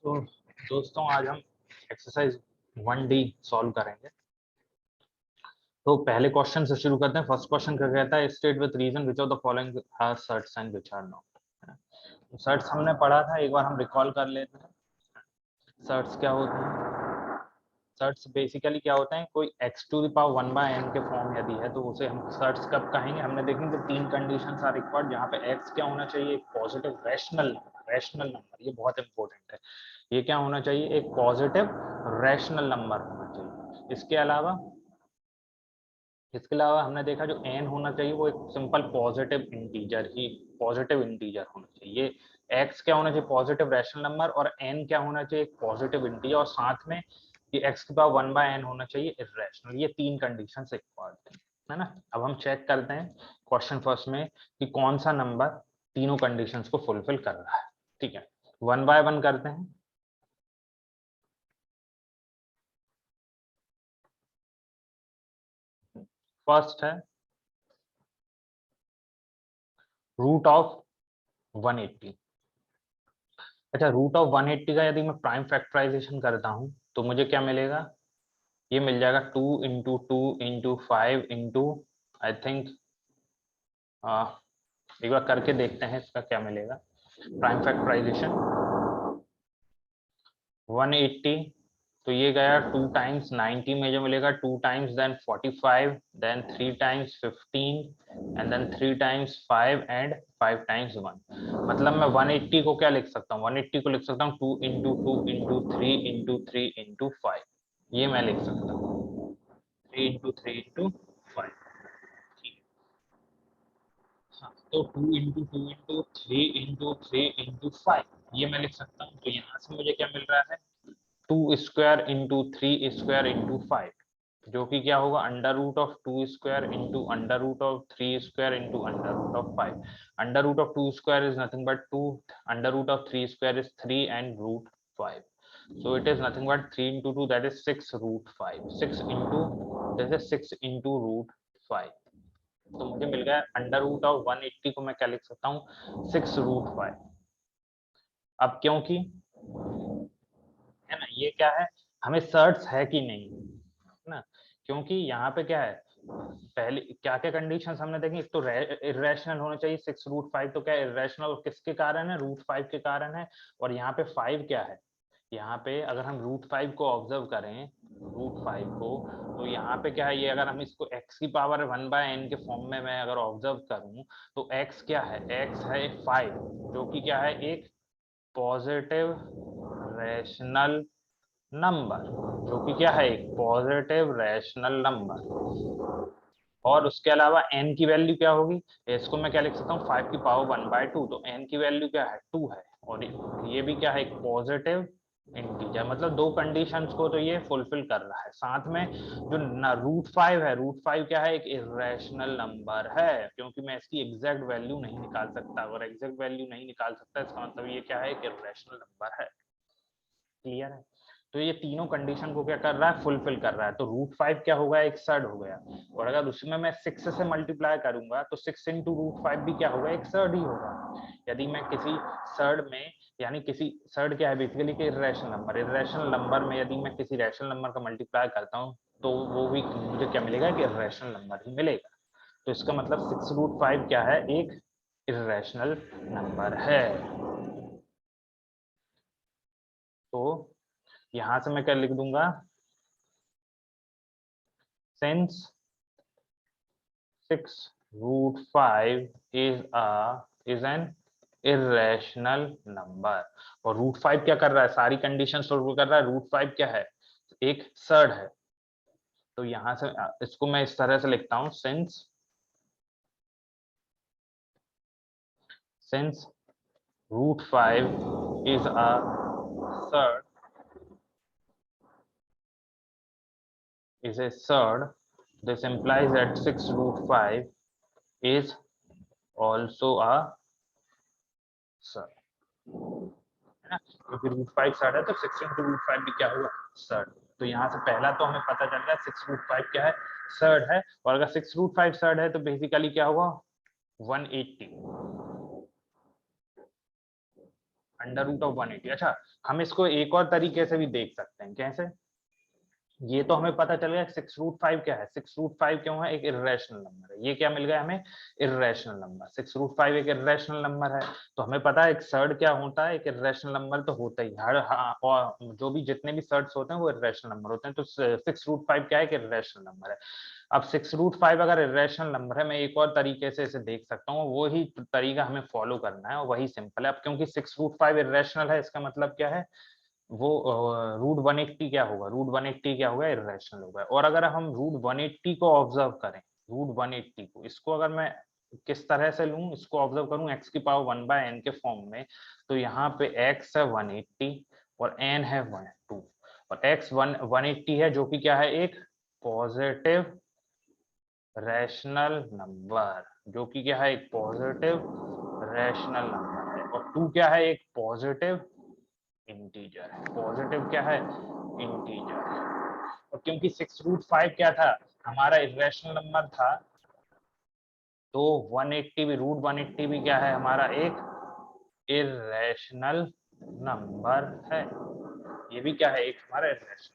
तो दोस्तों आज हम एक्सरसाइज 1D सॉल्व करेंगे। तो पहले क्वेश्चन से शुरू करते हैं। फर्स्ट क्वेश्चन क्या कहता है, state with reason which of the following are surds and which are not. Surds हमने पढ़ा था, एक बार हम रिकॉल कर लेते हैं। सर्ट्स क्या होते हैं? सर्ट्स बेसिकली क्या होते हैं, कोई x to the power 1/n के फॉर्म यदि है तो उसे हम सर्ट्स कब कहेंगे। हमने देखेंगे तीन कंडीशंस आर रिक्वायर्ड, जहाँ पे x क्या होना चाहिए, एक पॉजिटिव रैशनल नंबर। ये बहुत इंपॉर्टेंट है। ये क्या होना चाहिए, एक पॉजिटिव रैशनल नंबर होना चाहिए। इसके अलावा हमने देखा जो n होना चाहिए वो एक सिंपल पॉजिटिव इंटीजर होना चाहिए। ये x क्या होना चाहिए, पॉजिटिव रैशनल नंबर, और n क्या होना चाहिए, एक पॉजिटिव इंटीजर, और साथ में ये x की पावर 1/n होना चाहिए इर्रेशनल। ये तीन कंडीशंस रिक्वायर्ड है ना। अब हम चेक करते हैं क्वेश्चन फर्स्ट में कि कौन सा नंबर तीनों कंडीशंस को फुलफिल कर रहा है। ठीक है, 1 बाय 1 करते हैं। फर्स्ट है रूट ऑफ 180। अच्छा, रूट ऑफ 180 का यदि मैं प्राइम फैक्टराइजेशन करता हूं तो मुझे क्या मिलेगा, ये मिल जाएगा 2 into 2 into 5 into, I think एक बार करके देखते हैं इसका क्या मिलेगा। प्राइम फैक्टराइजेशन 180, तो ये गया 2 टाइम्स 90 में जो मिलेगा, 2 times then 45, then 3 times 15 and then 3 times 5 and 5 times 1। मतलब मैं 180 को क्या लिख सकता हूँ, 180 को लिख सकता हूँ 2 इंटू 2 इंटू 3 इंटू 3 इंटू 5। ये मैं लिख सकता हूँ 3 इंटू 3 इंटू 5। हाँ, तो 2 इंटू 2 इंटू 3 इंटू 3 इंटू 5 ये मैं लिख सकता हूँ। तो यहाँ से मुझे क्या मिल रहा है, 2 स्क्वायर इंटू 3 स्क्वायर इंटू 5, जो कि क्या होगा, under root of 2 square into under root of 3 square into under root of 5। Under root of 2 square is nothing but 2, under root of 3 square is 3 and root 5। So it is nothing but 3 into 2, that is 6 root 5. 6 into, this is 6 into root 5। तो मुझे मिल गया under root of 180 को मैं क्या लिख सकता हूँ, 6 root 5। अब क्योंकि है ना, ये क्या है, हमें सर्ट्स है कि नहीं है ना, क्योंकि यहाँ पे क्या है, पहले क्या क्या कंडीशंस हमने देखी। एक तो इरेशनल होना चाहिए 6 रूट 5, तो क्या इरेशनल किसके कारण है, रूट 5 के कारण है। और यहाँ पे 5 क्या है, यहाँ पे अगर हम रूट 5 को ऑब्जर्व करें, रूट 5 को, तो यहाँ पे क्या है, ये अगर हम इसको x की पावर 1/n के फॉर्म में मैं अगर ऑब्जर्व करूं तो x क्या है, x है 5, जो कि क्या है, एक पॉजिटिव रैशनल नंबर, जो कि क्या है, एक पॉजिटिव रैशनल नंबर। और उसके अलावा n की वैल्यू क्या होगी, इसको मैं क्या लिख सकता हूँ, 5 की पावर 1/2, तो n की वैल्यू क्या है, 2 है। और ये भी क्या है, एक पॉजिटिव इंटीजर। मतलब दो कंडीशंस को तो ये फुलफिल कर रहा है। साथ में जो रूट 5 है, रूट 5 क्या है, एक इरेशनल नंबर है, क्योंकि मैं इसकी एग्जैक्ट वैल्यू नहीं निकाल सकता। अगर एग्जैक्ट वैल्यू नहीं निकाल सकता, इसका मतलब ये क्या है, एक इरेशनल नंबर है। क्लियर है। तो ये तीनों कंडीशन को क्या कर रहा है, फुलफिल कर रहा है। तो रूट 5 क्या होगा, एक सर्ड हो गया। और अगर उसमें मैं 6 से मल्टीप्लाई करूंगा तो 6 इंटू रूट 5 भी क्या होगा, एक सर्ड ही होगा। यदि मैं किसी सर्ड में, यानी किसी सर्ड क्या है बेसिकली कि इरेशनल नंबर में यदि मैं किसी रैशनल नंबर का मल्टीप्लाई करता हूँ तो वो भी मुझे क्या मिलेगा, कि इरेशनल नंबर ही मिलेगा। तो इसका मतलब 6 रूट 5 क्या है, एक इरेशनल नंबर है। तो यहां से मैं क्या लिख दूंगा, since 6 root 5 is an irrational number। और रूट 5 क्या कर रहा है, सारी कंडीशन सोल्व कर रहा है। रूट 5 क्या है, एक सर्ड है। तो यहां से इसको मैं इस तरह से लिखता हूं, since root 5 is a surd, this implies that 6 root 5 is also a surd, है ना। क्योंकि रूट 5 सर्ड है तो 6 इंटू रूट 5 भी क्या होगा, सर्ड। तो यहाँ से पहला तो हमें पता चल गया 6 रूट 5 क्या है, सर्ड है। और अगर 6 रूट 5 सर्ड है तो बेसिकली क्या होगा, 180। Under root of 180। अच्छा, हम इसको एक और तरीके से भी देख सकते हैं। कैसे? ये तो हमें पता चल गया 6√5 क्या है। 6√5 क्यों है? एक इर्रेशनल नंबर है। ये क्या मिल गया हमें? Irrational number. 6√5 एक इर्रेशनल नंबर है, तो हमें पता है एक सर्ड क्या होता है, एक इर्रेशनल नंबर तो होता ही हर और जो भी जितने भी सर्ड्स होते हैं वो इर्रेशनल नंबर होते हैं। तो 6√5 क्या है? एक इर्रेशनल नंबर है। अब 6√5 अगर इर्रेशनल नंबर है, मैं एक और तरीके से इसे देख सकता हूँ, वही तरीका हमें फॉलो करना है और वही सिंपल है। अब क्योंकि 6√5 इर्रेशनल है, इसका मतलब क्या है? वो रूट 180 क्या होगा? रूट 180 क्या होगा? इर्रेशनल होगा। और अगर हम रूट 180 को ऑब्जर्व करें, रूट 180 को, इसको अगर मैं किस तरह से लूं, इसको ऑब्जर्व करूं x की पावर 1/n के फॉर्म में, तो यहाँ पे x है 180 और n है 2, और x 180 है, जो कि क्या है? एक पॉजिटिव रैशनल नंबर, जो कि क्या है? एक पॉजिटिव रैशनल नंबर है। और 2 क्या है? एक पॉजिटिव इंटीजर है। पॉजिटिव क्या है? इंटीजर। और क्योंकि 6√5 क्या था? हमारा इरेशनल नंबर था, तो 180 भी, रूट 180 भी क्या है? हमारा एक इरेशनल नंबर है। ये भी क्या है? एक हमारा इरेशनल।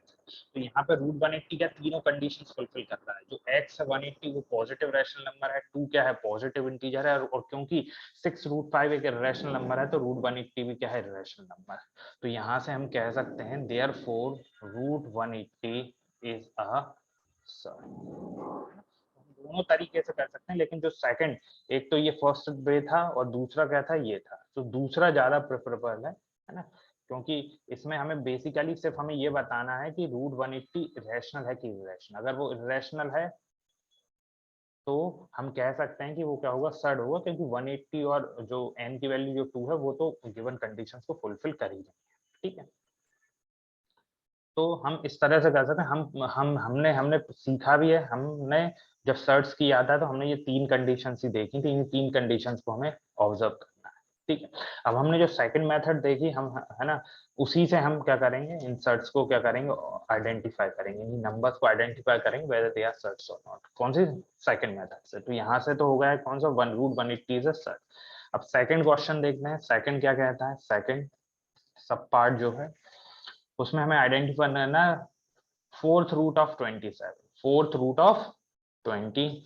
तो यहाँ पे रूट 180 क्या तीनों कंडीशंस फुलफिल करता है। जो x है 180 वो पॉजिटिव रैशनल नंबर है, 2 क्या है? पॉजिटिव इंटीजर है, और क्योंकि 6√5 एक इरेशनल नंबर है, तो रूट 180 भी क्या है? Irrational number. तो यहाँ से हम कह सकते हैं therefore root 180 is a surd. दोनों तरीके से कर सकते हैं, लेकिन जो सेकंड, एक तो ये फर्स्ट वे था और दूसरा क्या था? ये था। तो दूसरा ज्यादा प्रेफरेबल है ना? क्योंकि इसमें हमें बेसिकली सिर्फ हमें ये बताना है कि रूट 180 रैशनल है कि इरेशनल। अगर वो इरेशनल है तो हम कह सकते हैं कि वो क्या होगा? सर्ड होगा, क्योंकि 180 और जो n की वैल्यू जो 2 है वो तो गिवन कंडीशंस को फुलफिल कर ही जाएंगे। ठीक है, तो हम इस तरह से कर सकते हैं। हमने हमने सीखा भी है। हमने जब सर्च किया था तो हमने ये 3 कंडीशंस ही देखी थी। इन 3 कंडीशंस को हमें ऑब्जर्व करना है। ठीक है, अब हमने जो सेकंड मेथड देखी हम, है ना, उसी से हम क्या करेंगे? इन सर्च को क्या करेंगे? आइडेंटिफाई करेंगे, इन नंबर्स को आइडेंटिफाई करेंगे वेदर दे आर सर्च और नॉट। कौन सी? सेकंड मेथड से। तो यहाँ से तो हो गया कौन सा? Root 180 is a surd. अब सेकंड क्वेश्चन देखते हैं। सेकंड क्या कहता है? सेकंड सब पार्ट जो है उसमें हमें आइडेंटिफाई करना है fourth root of 27। Fourth root of 27,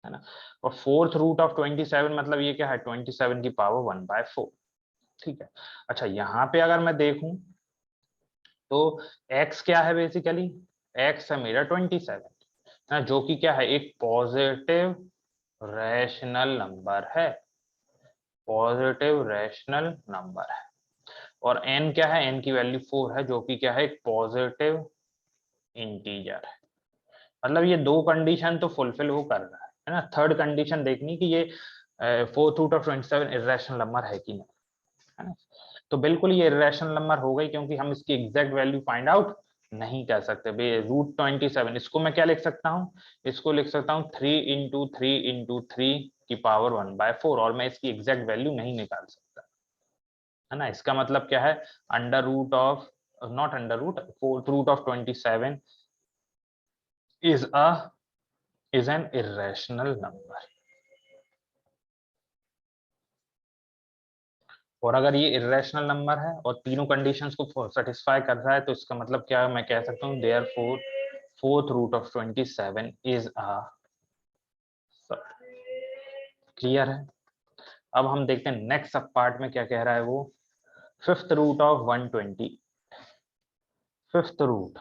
है ना? और फोर्थ रूट ऑफ 27 मतलब ये क्या है? 27 की पावर 1/4। ठीक है, अच्छा यहाँ पे अगर मैं देखूं तो x क्या है? बेसिकली x है मेरा 27, है, जो कि क्या है? एक पॉजिटिव रैशनल नंबर है। पॉजिटिव रैशनल नंबर है। और n क्या है? n की वैल्यू 4 है, जो कि क्या है? एक पॉजिटिव इंटीजर है। मतलब ये दो कंडीशन तो फुलफिल वो कर रहा है ना? थर्ड कंडीशन देखनी कि ये fourth root of 27 irrational number है कि नहीं, है ना? तो बिल्कुल ये इरेशनल नंबर हो गई, क्योंकि हम इसकी एग्जैक्ट वैल्यू फाइंड आउट नहीं कर सकते। रूट 27, इसको मैं क्या लिख सकता हूँ? इसको लिख सकता हूँ 3 × 3 × 3 की पावर 1/4, और मैं इसकी एग्जैक्ट वैल्यू नहीं निकाल सकता, है ना? इसका मतलब क्या है? Under root of, not under root, fourth root of 27 is a is an irrational number। और अगर ये इरेशनल नंबर है और तीनों कंडीशंस को सेटिस्फाई कर रहा है, तो इसका मतलब क्या है? मैं कह सकता हूँ therefore fourth root of 27 is a surd. Clear है? अब हम देखते हैं नेक्स्ट सब पार्ट में क्या कह रहा है वो। Fifth root of 120, fifth root,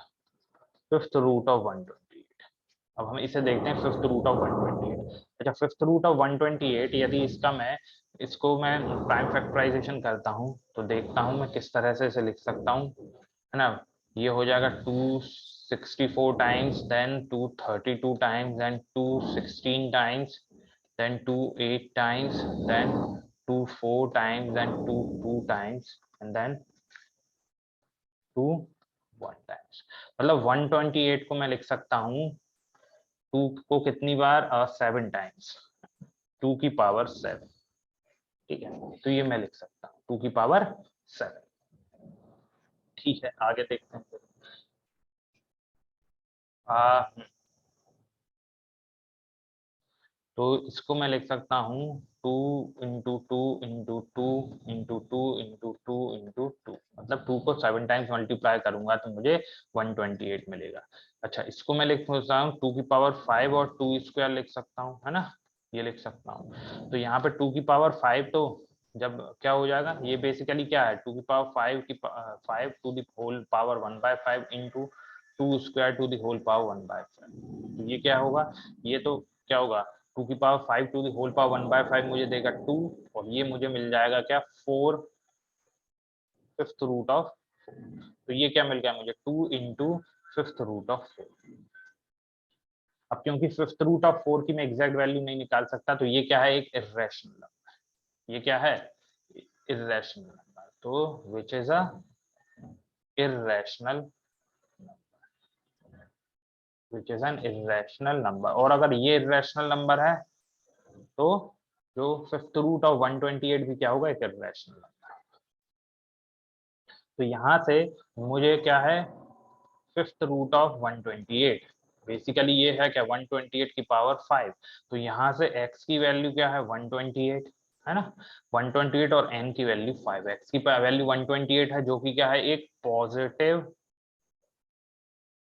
fifth root of 128। अब हम इसे देखते हैं फिफ्थ रूट ऑफ 128। अच्छा, फिफ्थ रूट ऑफ 128 यदि इसका मैं, इसको मैं प्राइम फैक्टराइजेशन करता हूँ तो देखता हूँ मैं किस तरह से इसे लिख सकता हूँ, है ना? ये हो जाएगा 264 times, then 232 times, then 216 times, then 28 times, then 24 times, then 22 times, and then 21 times. मतलब 128 को मैं लिख सकता हूँ 2 को कितनी बार? 7 टाइम्स, 2 की पावर 7। ठीक है, तो ये मैं लिख सकता हूँ 2 की पावर 7। ठीक है, आगे देखते हैं। आ, तो इसको मैं लिख सकता हूँ 2 × 2 × 2 × 2 को 7 टाइम्स मल्टीप्लाई करूंगा तो मुझे 128 मिलेगा। अच्छा, इसको मैं लिख सकता हूँ 2 की पावर 5 और 2 स्क्वायर लिख सकता हूँ, है ना, ये लिख सकता हूँ। तो यहाँ पे 2 की पावर 5 तो जब क्या हो जाएगा, ये बेसिकली क्या है, 2 की power 5 to the whole power 1/5 into 2 square to the whole power 1/5। तो ये क्या होगा, ये तो क्या होगा, 2 की power 5 to the whole power 1/5 मुझे देगा 2, और ये मुझे मिल जाएगा क्या, 4 फिफ्थ रूट ऑफ 4। तो ये क्या मिल गया मुझे, 2 इंटू फिफ्थ रूट ऑफ 4। अब क्योंकि फिफ्थ रूट ऑफ 4 की मैं एग्जैक्ट वैल्यू नहीं निकाल सकता, तो ये क्या है, एक इर्रेशनल नंबर। ये क्या है, इर्रेशनल नंबर। तो which is a irrational, which is an irrational number. और अगर ये इर्रेशनल नंबर है तो जो फिफ्थ रूट ऑफ 128 भी क्या होगा, एक इर्रेशनल नंबर। तो यहां से मुझे क्या है, फिफ्थ रूट ऑफ 128, बेसिकली ये है क्या, 128 की पावर 5। तो यहाँ से x की वैल्यू क्या है, 128, है ना, 128, और n की वैल्यू 5। x की वैल्यू 128 है, जो कि क्या है, एक पॉजिटिव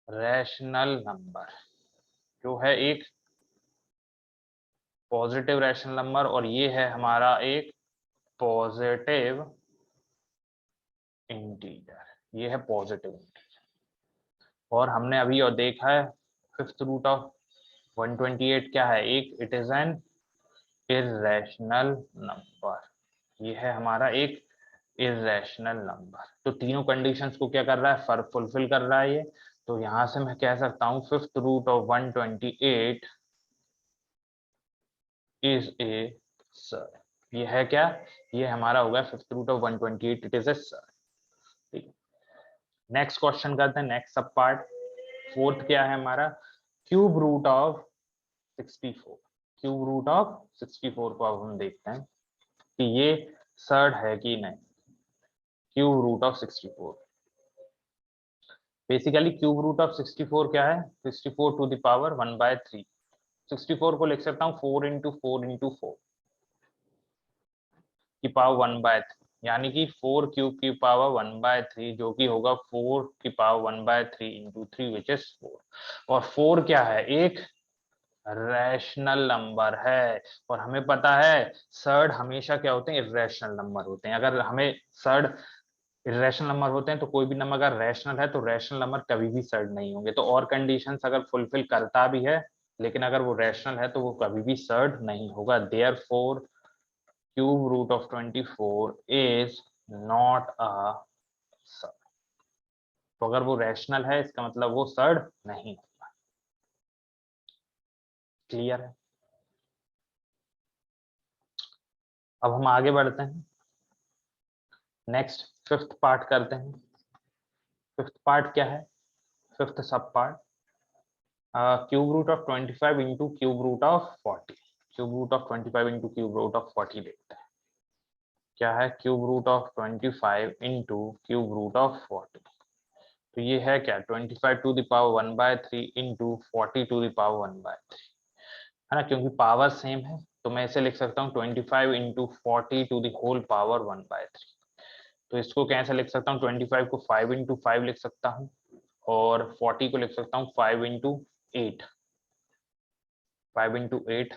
रैशनल नंबर, जो है एक पॉजिटिव रैशनल नंबर, और ये है हमारा एक पॉजिटिव इंटीजर, ये है पॉजिटिव इंटीजर। और हमने अभी और देखा है फिफ्थ रूट ऑफ 128 क्या है, एक it is an irrational number. ये है हमारा एक इर्रेशनल नंबर। तो तीनों कंडीशंस को क्या कर रहा है, फुलफिल कर रहा है ये। तो यहां से मैं कह सकता हूं fifth root of 128 is a surd. ये है क्या, ये हमारा हो गया फिफ्थ root of 128, it is a surd. ठीक, नेक्स्ट क्वेश्चन करते हैं, नेक्स्ट सब पार्ट। फोर्थ क्या है हमारा, cube root of 64। Cube root of 64 को अब हम देखते हैं कि ये सर्ड है कि नहीं। Cube root of 64, basically cube root of 64 क्या है, 64 टू द पावर 1/3। 64 को लिख सकता हूँ 4 इंटू 4 इंटू 4 की पावर 1/3, यानी कि 4 क्यूब की पावर 1/3, जो कि होगा 4 की पावर 1/3 इंटू 3 विच इज 4। और 4 क्या है, एक रैशनल नंबर है। और हमें पता है सर्ड हमेशा क्या होते हैं, इर्रेशनल नंबर होते हैं। अगर हमें सर्ड इरेशनल नंबर होते हैं तो कोई भी नंबर अगर रैशनल है तो रैशनल नंबर कभी भी सर्ड नहीं होंगे। तो और कंडीशंस अगर फुलफिल करता भी है, लेकिन अगर वो रैशनल है तो वो कभी भी सर्ड नहीं होगा। Therefore cube root of 24 is not a surd. तो अगर वो रैशनल है इसका मतलब वो सर्ड नहीं होगा। क्लियर है। अब हम आगे बढ़ते हैं, नेक्स्ट फिफ्थ पार्ट करते हैं। फिफ्थ पार्ट क्या है, fifth sub part, cube root of 25 into cube root of 40। Cube root of 25 into cube root of 40 देखते हैं क्या है, cube root of 25 into cube root of 40। तो ये है क्या, 25 to the power 1/3 into 40 to the power 1/3, है ना, क्योंकि पावर सेम है तो मैं इसे लिख सकता हूँ 25 into 40 to the whole power 1/3। तो इसको कैसे लिख सकता हूँ, 25 को 5 इंटू 5 लिख सकता हूँ, और 40 को लिख सकता हूँ 5 into 8, 5 into 8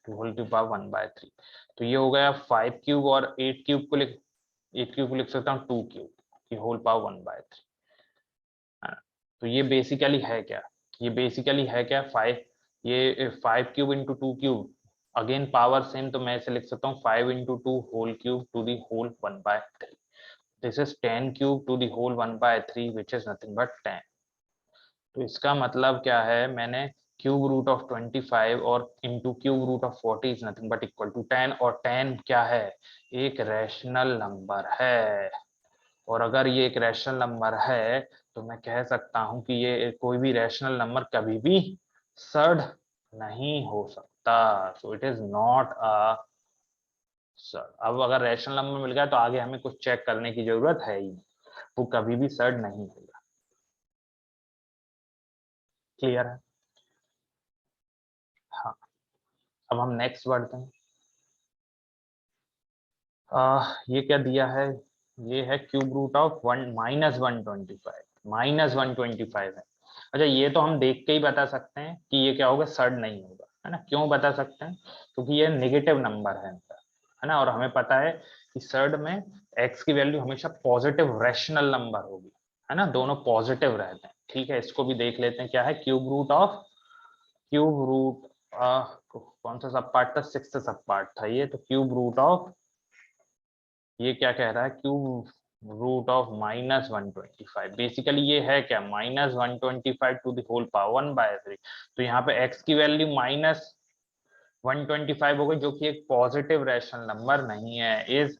to whole to power 1/3। तो ये हो गया 5 क्यूब, और 8 क्यूब को लिख, 8 क्यूब को लिख सकता हूँ 2 क्यूब की होल पावर 1/3। तो ये बेसिकली है क्या, ये बेसिकली है क्या, 5, ये 5 cube into 2 cube, again power same तो मैं इसे लिख सकता हूँ 5 into 2 whole cube to the whole 1/3। This is 10 cube to the whole 1/3 which is nothing but 10। तो इसका मतलब क्या है, मैंने क्यूब रूट ऑफ 25 और into cube root of 40 is nothing but equal to 10, और 10 क्या है, एक रैशनल नंबर है। और अगर ये एक रैशनल नंबर है तो मैं कह सकता हूं कि ये कोई भी रैशनल नंबर कभी भी सर्ड नहीं हो सकता। So it is not a surd. अब अगर रैशनल नंबर मिल गया तो आगे हमें कुछ चेक करने की जरूरत है ही नहीं, वो कभी भी सर्ड नहीं होगा। क्लियर है। हाँ, अब हम नेक्स्ट बढ़ते हैं। ये क्या दिया है, ये है cube root of one minus 125, minus 125 है। अच्छा, ये तो हम देख के ही बता सकते हैं कि ये क्या होगा, सर्ड नहीं होगा, है ना। क्यों बता सकते हैं, क्योंकि ये नेगेटिव नंबर है ना, और हमें पता है कि सर्ड में एक्स की वैल्यू हमेशा पॉजिटिव रैशनल नंबर होगी, है ना, दोनों पॉजिटिव रहते हैं। ठीक है, इसको भी देख लेते हैं क्या है, क्यूब रूट कौन सा सब पार्ट था, सिक्स्थ सब पार्ट था ये, तो क्यूब रूट ऑफ, ये क्या कह रहा है, क्यूब रूट ऑफ -125, बेसिकली ये है क्या, -125 टू द होल पावर 1/3। तो यहाँ पे x की वैल्यू -125 हो गई, जो कि एक पॉजिटिव रैशनल नंबर नहीं है, is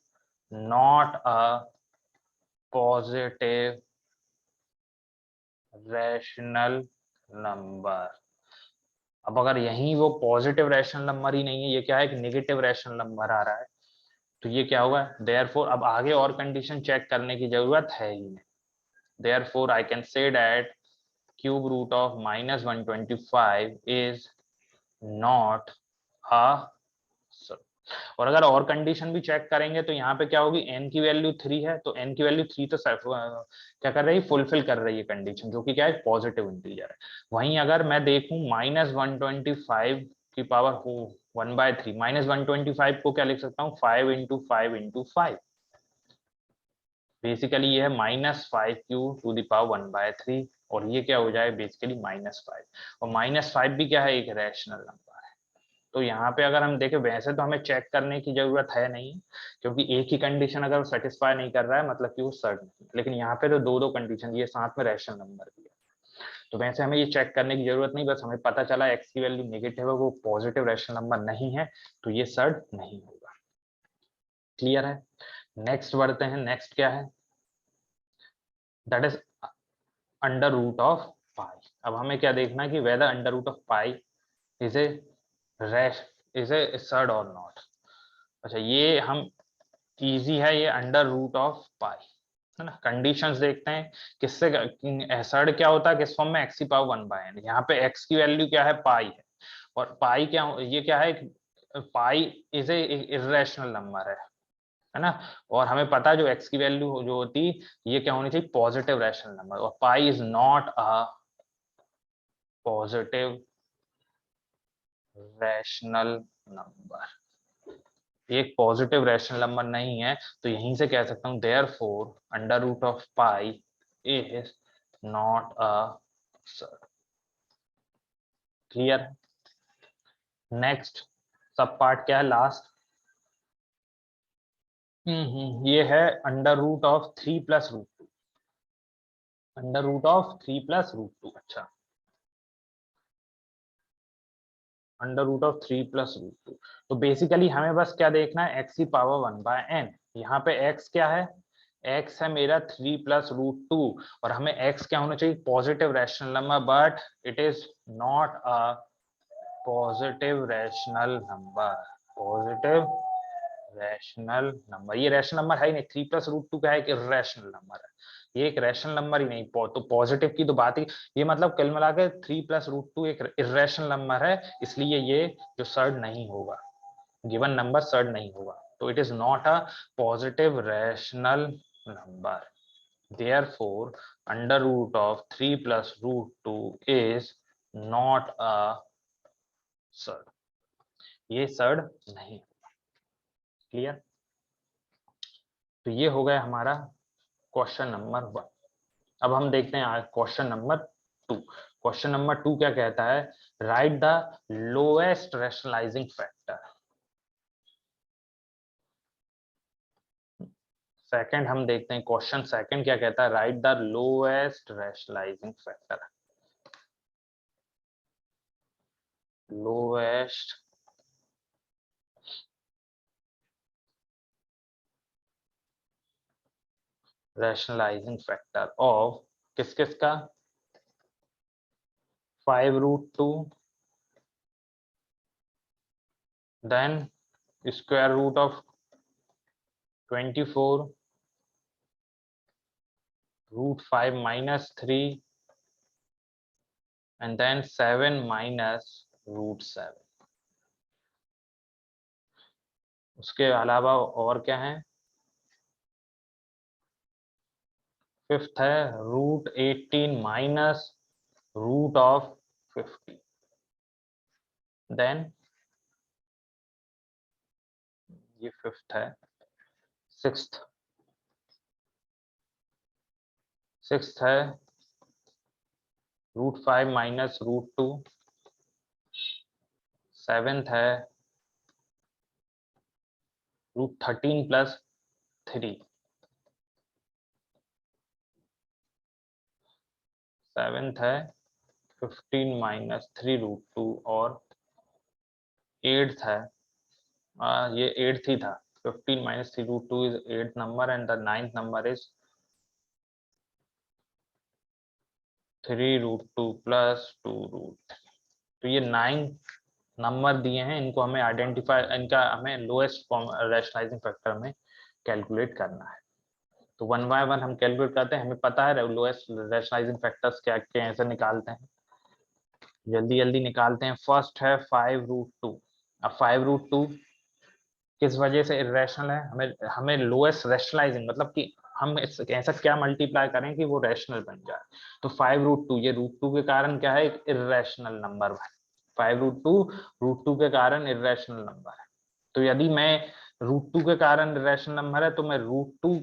not a positive rational number. अब अगर यही वो पॉजिटिव रैशनल नंबर ही नहीं है, ये क्या है, एक नेगेटिव रैशनल नंबर आ रहा है, तो ये क्या होगा, देयरफॉर अब आगे और कंडीशन चेक करने की जरूरत है ही नहीं। Therefore, I can say that cube root of -125 is not a sum। और अगर और कंडीशन भी चेक करेंगे तो यहाँ पे क्या होगी, n की वैल्यू 3 है, तो n की वैल्यू 3 तो क्या कर रही है, फुलफिल कर रही है कंडीशन, जो कि क्या है, पॉजिटिव इंटीजर है। वहीं अगर मैं देखूं -125 की पावर हो 1/3, -125 को क्या लिख सकता हूँ, 5 × 5 × 5, बेसिकली ये है -5 क्यू टू द पावर 1/3, और ये क्या हो जाए, बेसिकली -5, और -5 भी क्या है, एक रैशनल नंबर है। तो यहाँ पे अगर हम देखें, वैसे तो हमें चेक करने की जरूरत है नहीं, क्योंकि एक ही कंडीशन अगर वो सेटिस्फाई नहीं कर रहा है, मतलब कि वो सर्ट नहीं, लेकिन यहाँ पे तो दो दो कंडीशन, ये साथ में रैशनल नंबर भी है, तो वैसे हमें ये चेक करने की जरूरत नहीं, बस हमें पता चला एक्स की वैल्यू नेगेटिव है, वो पॉजिटिव रैशनल नंबर नहीं है, तो ये सर्ट नहीं होगा। क्लियर है। नेक्स्ट बढ़ते हैं, नेक्स्ट क्या है, that is under root of pi. अब हमें क्या देखना है कि whether under root of pi is a rational, is a surd और नॉट। अच्छा, ये हम इजी है, ये अंडर रूट ऑफ पाई, है ना। कंडीशंस देखते हैं, किससे सर्ड क्या होता है, किस फॉर्म में, एक्स की पावर 1/n, यहाँ पे एक्स की वैल्यू क्या है, पाई है, और पाई क्या, ये क्या है, पाई इज ए इरेशनल नंबर है ना, और हमें पता है जो एक्स की वैल्यू जो होती, ये क्या होनी चाहिए, पॉजिटिव रैशनल नंबर, और pi is not a positive rational number, एक पॉजिटिव रैशनल नंबर नहीं है, तो यहीं से कह सकता हूं therefore under root of pi is not a surd. Clear. Next sub part क्या है, लास्ट, ये है under root of 3 + √2, under root of 3 + √2। अच्छा, अंडर रूट ऑफ 3 + √2, तो बेसिकली हमें बस क्या देखना है, एक्स की पावर 1/n, यहाँ पे x क्या है, x है मेरा 3 + √2, और हमें x क्या होना चाहिए, positive rational number, but it is not a positive rational number, positive rational number, ये रैशनल नंबर है ही नहीं, 3 + √2 क्या है, एक इरेशनल नंबर है, ये एक रैशनल नंबर ही नहीं, तो पॉजिटिव की तो बात ही, ये मतलब कुल मिला के 3 + √2 एक इरेशनल नंबर है, इसलिए ये जो सर्ड नहीं होगा, गिवन नंबर सर्ड नहीं होगा, तो it is not a positive rational number, therefore under root of 3 + √2 is not a surd, ये सर्ड नहीं। क्लियर। तो ये हो गया हमारा क्वेश्चन नंबर 1। अब हम देखते हैं क्वेश्चन नंबर 2। क्वेश्चन नंबर 2 क्या कहता है, right the lowest rationalizing factor. Second हम देखते हैं, क्वेश्चन सेकंड क्या कहता है, right the lowest rationalizing factor, lowest rationalizing factor of किस किस का, 5√2, then square root of 24, √5 - 3, and then 7 - √7। उसके अलावा और क्या है, फिफ्थ है root 18 minus root of 50। Then ये फिफ्थ है। सिक्स्थ सिक्स्थ है रूट 5 माइनस रूट 2। सेवेंथ है रूट 13 प्लस 3। सेवेंथ है 15 माइनस 3 रूट 2। और एट्थ है ये एट्थ ही था। 15 minus 3 root 2 is eighth number and the ninth number is 3 root 2 plus 2 root. तो ये 9 नंबर दिए हैं, इनको हमें आइडेंटिफाई, इनका हमें लोएस्ट फॉर्म रैशनलाइजिंग फैक्टर में कैलकुलेट करना है। तो वन बाय वन हम कैलकुलेट करते हैं। हमें पता है लोएस्ट रैशनलाइजिंग फैक्टर्स क्या कैसे निकालते हैं, जल्दी जल्दी निकालते हैं। फर्स्ट है 5 रूट 2। अब 5 रूट 2 किस वजह से इरेशनल है, हमें हमें लोएस्ट रैशनलाइजिंग मतलब कि हम ऐसा क्या मल्टीप्लाई करें कि वो रैशनल बन जाए। तो 5 रूट 2 ये रूट 2 के कारण क्या है, एक इरेशनल नंबर है। 5 रूट 2 के कारण इरेशनल नंबर है। तो यदि मैं रूट 2 के कारण इरेशनल नंबर है तो मैं रूट 2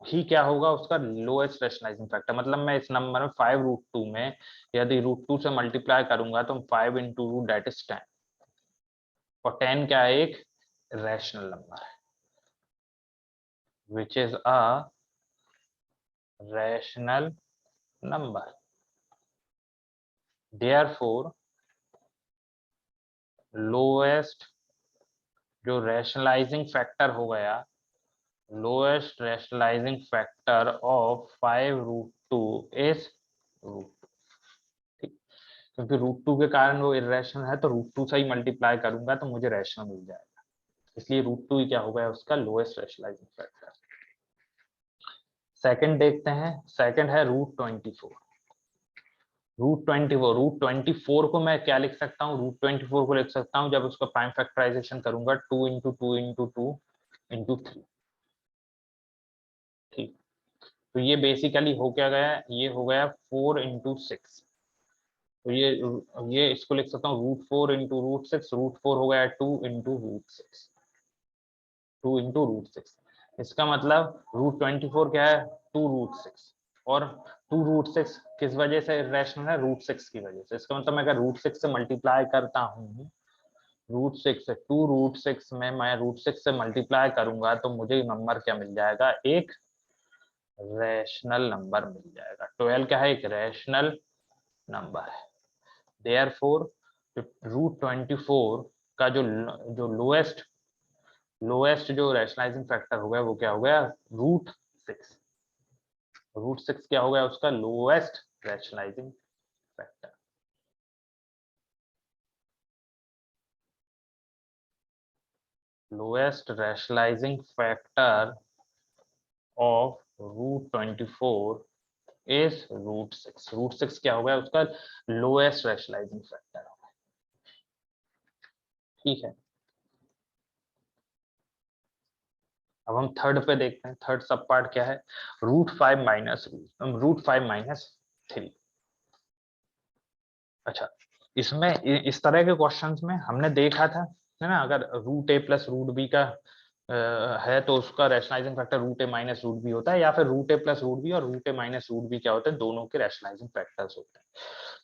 ही क्या होगा उसका लोएस्ट रैशनलाइजिंग फैक्टर। मतलब मैं इस नंबर में 5 रूट 2 में यदि रूट 2 से मल्टीप्लाई करूंगा तो 5 इंटू रूट दैट इज 10। और 10 क्या है, एक रैशनल नंबर है which is a rational number. Therefore lowest जो रैशनलाइजिंग फैक्टर हो गया, lowest rationalizing factor of 5 root 2 is root. ठीक, क्योंकि रूट 2 के कारण वो इरेशनल है तो रूट 2 से ही मल्टीप्लाई करूंगा तो मुझे रैशनल मिल जाएगा। इसलिए रूट 2 ही क्या हो गया उसका लोएस्ट रैशनलाइजिंग फैक्टर। सेकंड देखते हैं। सेकंड है रूट 24। रूट 24 को मैं क्या लिख सकता हूँ, रूट 24 को लिख सकता हूँ जब उसका प्राइम फैक्टराइजेशन करूंगा 2 इंटू 2 इंटू 2 इंटू 3। ठीक, तो ये बेसिकली हो क्या गया, ये हो गया 4 इंटू 6। तो ये इसको लिख सकता हूँ रूट 4 इंटू रूट 6। रूट 4 हो गया 2 इंटू रूट 6। 2 इंटू रूट 6, इसका मतलब रूट 24 क्या है, 2 रूट 6। और 2 रूट 6 किस वजह से इरेशनल है, रूट 6 की वजह से। इसका मतलब मैं अगर रूट 6 से मल्टीप्लाई करता हूँ, रूट 6 से 2 रूट 6 में मैं रूट 6 से मल्टीप्लाई करूंगा तो मुझे नंबर क्या मिल जाएगा, एक रैशनल नंबर मिल जाएगा। 12 क्या है, एक रैशनल नंबर है। देयरफॉर रूट 24 का जो जो लोएस्ट जो रैशनलाइजिंग फैक्टर हो गया वो क्या हो गया, रूट 6। रूट 6 क्या हो गया उसका lowest rationalizing factor. Lowest rationalizing factor of root 24 is root 6। Root 6 क्या हो गया उसका लोएस्ट रैशनलाइजिंग फैक्टर। ठीक है, अब हम थर्ड पे देखते हैं। थर्ड सब पार्ट क्या है, रूट 5 माइनस 3। अच्छा, इसमें इस तरह के क्वेश्चंस में हमने देखा था, है ना, अगर root a plus root b का है तो उसका rationalising factor root a minus root B होता है, या फिर root a plus root b और root a minus root B क्या होते हैं, दोनों के रैशनलाइजिंग फैक्टर्स होते हैं।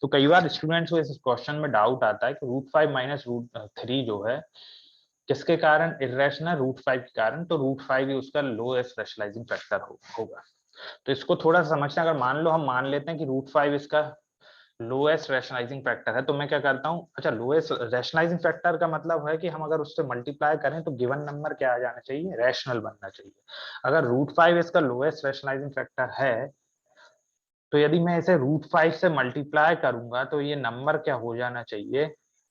तो कई बार स्टूडेंट्स को इस क्वेश्चन में डाउट आता है कि रूट 5 माइनस रूट 3 जो है किसके कारण इरेशनल, रूट 5 के कारण। तो रूट 5 ही उसका लोएस्ट रैशनलाइजिंग फैक्टर होगा। तो इसको थोड़ा सा समझते हैं। अगर मान लो हम मान लेते हैं कि रूट 5 इसका लोएस्ट रैशनलाइजिंग फैक्टर है, तो मैं क्या करता हूँ, अच्छा लोएस्ट रैशनलाइजिंग फैक्टर का मतलब है कि हम अगर उससे मल्टीप्लाई करें तो गिवन नंबर क्या आ जाना चाहिए, रैशनल बनना चाहिए। अगर रूट 5 इसका लोएस्ट रैशनलाइजिंग फैक्टर है तो यदि मैं इसे रूट 5 से मल्टीप्लाई करूंगा तो ये नंबर क्या हो जाना चाहिए,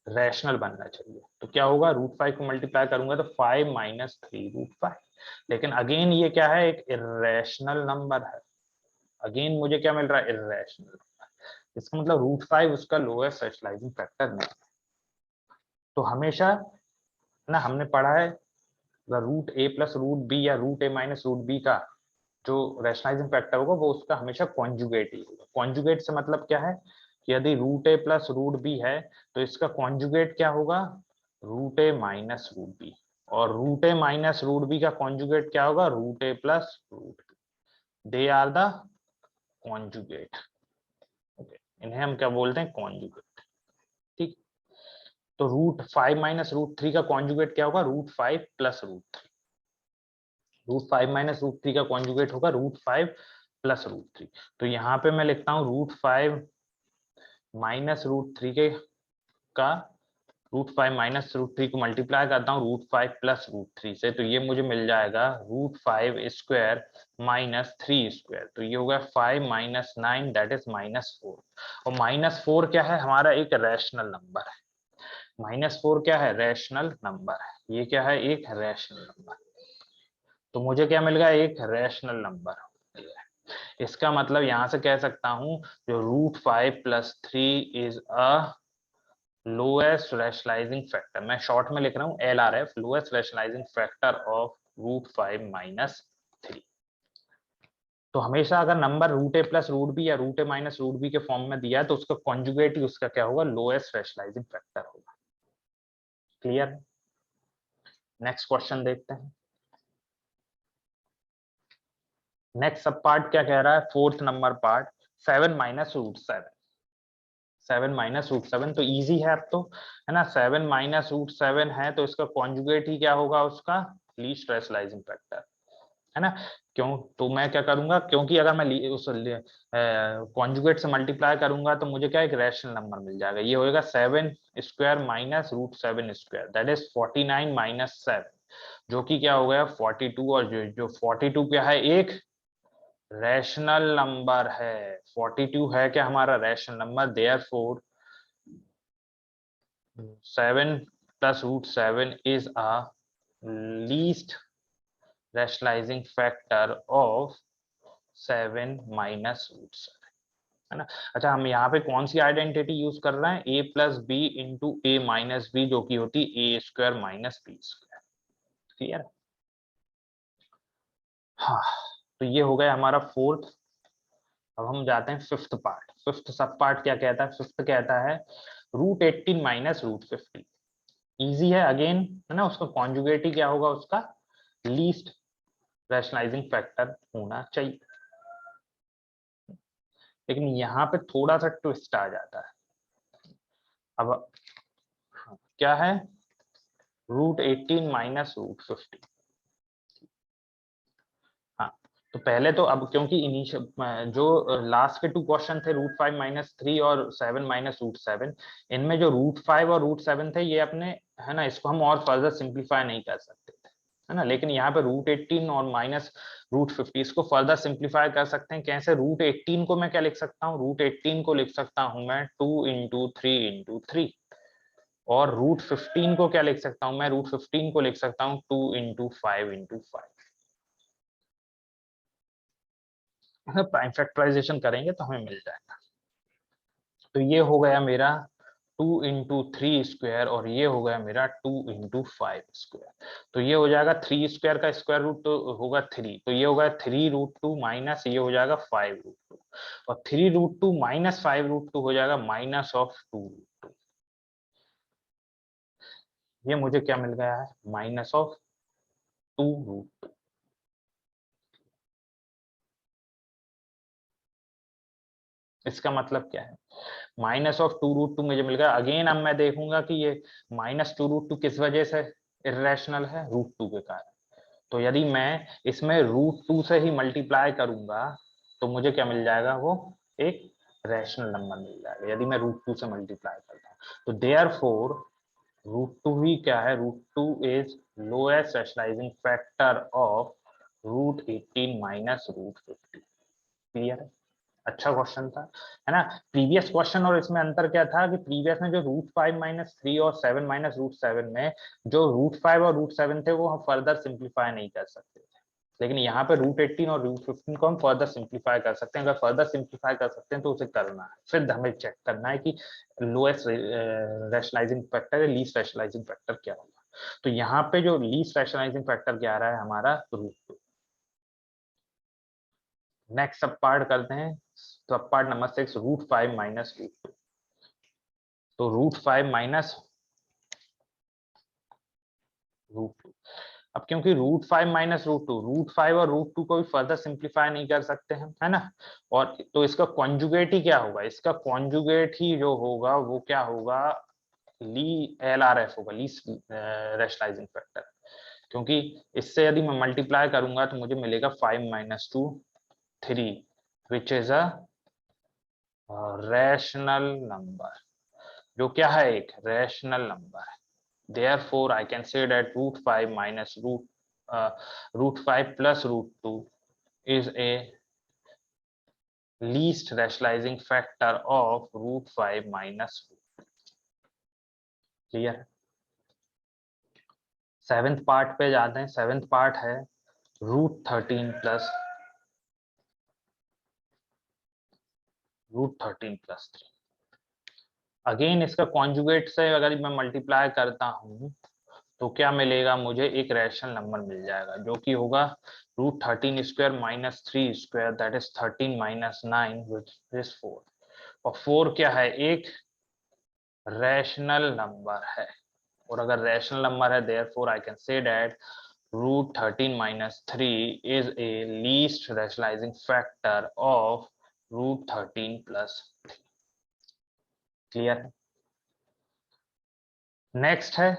रैशनल बनना चाहिए। तो क्या होगा, रूट 5 को मल्टीप्लाई करूंगा तो 5 - 3 रूट 5। लेकिन अगेन ये क्या है, एक इरेशनल नंबर है। अगेन मुझे क्या मिल रहा है, इरेशनल। इसका मतलब रूट 5 उसका लोएस्ट रैशनलाइजिंग फैक्टर नहीं। तो हमेशा ना हमने पढ़ा है root a plus root b या root a minus root b का जो रैशनलाइजिंग फैक्टर होगा वो उसका हमेशा कॉन्जुगेट ही होगा। कॉन्जुगेट से मतलब क्या है कि यदि root a plus root b है तो इसका कॉन्जुगेट क्या होगा, root a minus root b, और root a minus root b का कॉन्जुगेट क्या होगा, root a plus root b. They are the conjugate. Okay, इन्हें हम क्या बोलते हैं, कॉन्जुगेट। ठीक, तो रूट 5 माइनस रूट 3 का कॉन्जुगेट क्या होगा, root 5 plus root 3। Root 5 minus root 3 का कॉन्जुगेट होगा रूट 5 प्लस रूट 3। तो यहाँ पे मैं लिखता हूँ रूट 5 माइनस रूट 3 के का रूट 5 माइनस रूट 3 को मल्टीप्लाई करता हूँ रूट 5 प्लस रूट 3 से, तो ये मुझे मिल जाएगा रूट 5 स्क्वायर माइनस 3 स्क्वायर। तो ये होगा 5 माइनस 9 दैट इज -4। और -4 क्या है, हमारा एक रैशनल नंबर है। -4 क्या है, रैशनल नंबर है। ये क्या है, एक रैशनल नंबर। तो मुझे क्या मिल गया, एक रैशनल नंबर मिल गया। इसका मतलब यहां से कह सकता हूं जो root 5 plus 3 is a lowest rationalizing factor, मैं शॉर्ट में लिख रहा हूं LRF, lowest rationalizing factor of root 5 minus 3। तो हमेशा अगर number root a plus root b या root a minus root b के फॉर्म में दिया है तो उसका कॉन्जुगेट ही उसका क्या होगा, लोएस्ट रैशनलाइजिंग फैक्टर होगा। क्लियर। नेक्स्ट क्वेश्चन देखते हैं। नेक्स्ट सब पार्ट क्या कह रहा है, fourth number part, 7 minus root 7। 7 minus root 7 तो इजी है अब तो, है ना। 7 माइनस रूट 7 है तो इसका कॉन्जुगेट ही क्या होगा, उसका लीस्ट रैशनलाइजिंग फैक्टर, है ना। क्यों, तो मैं क्या करूंगा, क्योंकि अगर मैं उस कॉन्जुगेट से मल्टीप्लाई करूंगा तो मुझे क्या एक रैशनल नंबर मिल जाएगा। ये होएगा 7 square minus root 7 square that is 49 minus 7, जो कि क्या हो गया 42। और जो 42 क्या है, एक रैशनल नंबर है। 42 है क्या हमारा rational number, therefore 7 plus root 7 is a least rationalizing factor of 7 minus root 7, है ना। अच्छा, हम यहाँ पे कौन सी आइडेंटिटी यूज कर रहे हैं, a plus b into a minus b, जो कि होती है a square minus b square. Clear. हाँ, तो ये हो गया हमारा फोर्थ। अब हम जाते हैं fifth part. Fifth sub part क्या कहता है, फिफ्थ कहता है रूट 18 माइनस रूट 50। इजी है अगेन, है ना। उसका कॉन्जुगेट ही क्या होगा, उसका लीस्ट रैशनलाइजिंग फैक्टर होना चाहिए। लेकिन यहाँ पे थोड़ा सा ट्विस्ट आ जाता है। अब क्या है, रूट 18 माइनस रूट 50। हाँ, तो पहले तो अब क्योंकि इनिशियल जो लास्ट के 2 क्वेश्चन थे रूट 5 माइनस 3 और 7 माइनस रूट 7, इनमें जो रूट 5 और रूट 7 थे ये अपने, है ना, इसको हम और फर्दर सिंप्लीफाई नहीं कर सकते थे, है ना। लेकिन यहाँ पे रूट 18 और माइनस रूट 50 इसको फर्दर सिंप्लीफाई कर सकते हैं। कैसे, रूट 18 को मैं क्या लिख सकता हूँ, रूट 18 को लिख सकता हूँ मैं 2 इंटू 3 इंटू 3। और रूट 15 को क्या लिख सकता हूँ मैं, रूट 15 को लिख सकता हूँ 2 इंटू 5 इंटू 5। प्राइम फैक्टराइजेशन करेंगे तो हमें मिल जाएगा। तो ये हो गया मेरा 2 इंटू 3 स्क्वायर और ये हो गया मेरा 2 इंटू 5 स्क्वायर। तो ये हो जाएगा 3 स्क्वायर का स्क्वायर रूट तो होगा 3, तो ये होगा 3 रूट 2 माइनस ये हो जाएगा 5 रूट 2, और 3 रूट 2 माइनस 5 रूट 2 हो जाएगा माइनस ऑफ 2 रूट 2। ये मुझे क्या मिल गया है, माइनस ऑफ 2 रूट 2। इसका मतलब क्या है, माइनस ऑफ 2 रूट 2 मुझे मिल गया। अगेन अब मैं देखूंगा कि ये माइनस 2 रूट 2 किस वजह से इरेशनल है, रूट 2 के कारण। तो यदि मैं इसमें रूट 2 से ही मल्टीप्लाई करूंगा तो मुझे क्या मिल जाएगा, वो एक रैशनल नंबर मिल जाएगा यदि मैं रूट 2 से मल्टीप्लाई करता हूँ। तो देयरफॉर रूट 2 ही क्या है, root 2 is lowest rationalizing factor of root 18 minus root 50। Clear है। अच्छा क्वेश्चन था, है ना। प्रीवियस क्वेश्चन और इसमें अंतर क्या था कि प्रीवियस में जो रूट 5 माइनस 3 और 7 माइनस रूट 7 में जो रूट 5 और रूट 7 थे वो हम फर्दर सिंप्लीफाई नहीं कर सकते थे। लेकिन यहाँ पे रूट 18 और रूट 15 को हम फर्दर सिंप्लीफाई कर सकते हैं। अगर फर्दर सिंप्लीफाई कर सकते हैं तो उसे करना है, फिर हमें चेक करना है कि लोएस्ट रैशनलाइजिंग फैक्टर या लीस्ट रैशनलाइजिंग फैक्टर क्या होगा। तो यहाँ पे जो लीस्ट रैशनलाइजिंग फैक्टर क्या आ रहा है हमारा, रूट 2। नेक्स्ट सब पार्ट करते हैं, सब पार्ट नंबर 6 √5 माइनस √2। तो √5 माइनस √2। अब क्योंकि √5 माइनस √2, √5 और √2 को भी फर्दर सिंप्लीफाई नहीं कर सकते हम, है ना। और तो इसका कॉन्जुगेट ही क्या होगा, इसका कॉन्जुगेट ही जो होगा वो क्या होगा, LRF होगा, लीस्ट रैशनलाइजिंग फैक्टर। क्योंकि इससे यदि मैं मल्टीप्लाई करूंगा तो मुझे मिलेगा 5 minus 2 3 which is a rational number, जो क्या है, एक रैशनल नंबर है। Therefore, I can say that √5 minus √5 plus √2 is a least rationalizing factor of √5 minus √2. Clear. Seventh part पे जाते हैं। सेवेंथ पार्ट है √13 प्लस √13 + 3। अगेन इसका कॉन्जुगेट से अगर मैं मल्टीप्लाई करता हूं तो क्या मिलेगा, मुझे एक रैशनल नंबर मिल जाएगा जो कि होगा √13² minus 3² that is 13 minus 9 which is 4। और 4 क्या है, एक रैशनल नंबर है। और अगर रैशनल नंबर है therefore I can say that √13 minus 3 is a least rationalizing factor of √13 plus 3। Clear है। नेक्स्ट है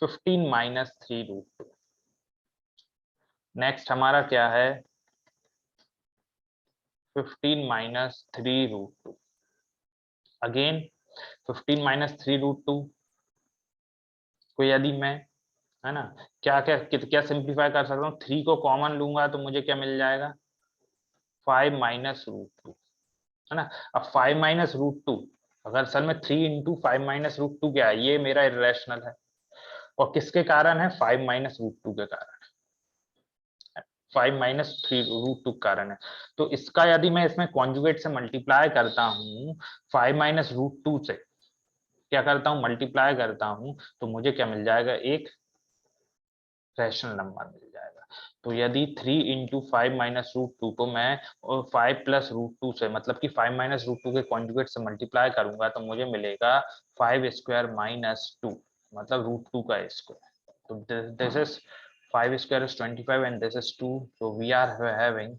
15 माइनस 3√2। नेक्स्ट हमारा क्या है 15 माइनस 3√2। अगेन 15 माइनस 3√2 को यदि मैं, है ना, क्या क्या क्या सिंप्लीफाई कर सकता हूँ, 3 को कॉमन लूंगा तो मुझे क्या मिल जाएगा 5 माइनस √2, है ना। अब 5 माइनस √2, अगर सर में 3 इंटू 5 माइनस √2 क्या है, ये मेरा इरेशनल है। और किसके कारण है, 5 माइनस √2 के कारण, 5 माइनस 3√2 कारण है। तो इसका यदि मैं इसमें कॉन्जुगेट से मल्टीप्लाई करता हूँ, 5 माइनस √2 से क्या करता हूँ, मल्टीप्लाई करता हूँ, तो मुझे क्या मिल जाएगा, एक रैशनल नंबर मिल जाएगा। तो यदि 3 इंटू 5 माइनस √2 को मैं 5 प्लस √2 से, मतलब कि 5 माइनस √2 के कॉन्जुगेट से मल्टीप्लाई करूंगा तो मुझे मिलेगा 5² माइनस 2, मतलब √2 का स्क्वायर। तो this is 5² is 25 and this is 2, so we are having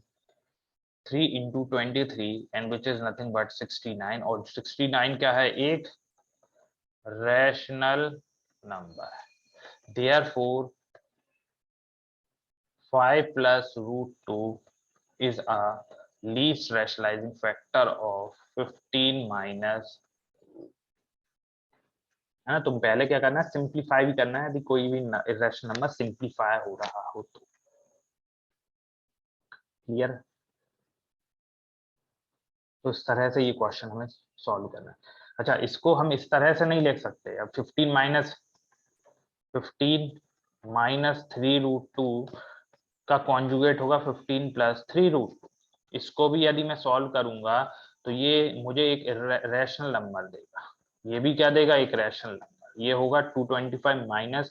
3 into 23 and which is nothing but 69। और 69 क्या है, एक रैशनल नंबर है। Therefore 5 plus √2 is a least rationalizing factor of 15 minus, है ना। तुम पहले क्या करना है, सिंप्लीफाई भी करना है यदि कोई भी इरेशनल नंबर सिंप्लीफाई हो रहा हो तो। क्लियर। तो इस तरह से ये क्वेश्चन हमें सॉल्व करना है। अच्छा, इसको हम इस तरह से नहीं लिख सकते। अब 15 माइनस 3√2 का कॉन्जुगेट होगा 15 प्लस 3√2। इसको भी यदि मैं सॉल्व करूंगा तो ये मुझे एक रैशनल नंबर देगा। ये भी क्या देगा, एक रैशनल नंबर। ये होगा 225 माइनस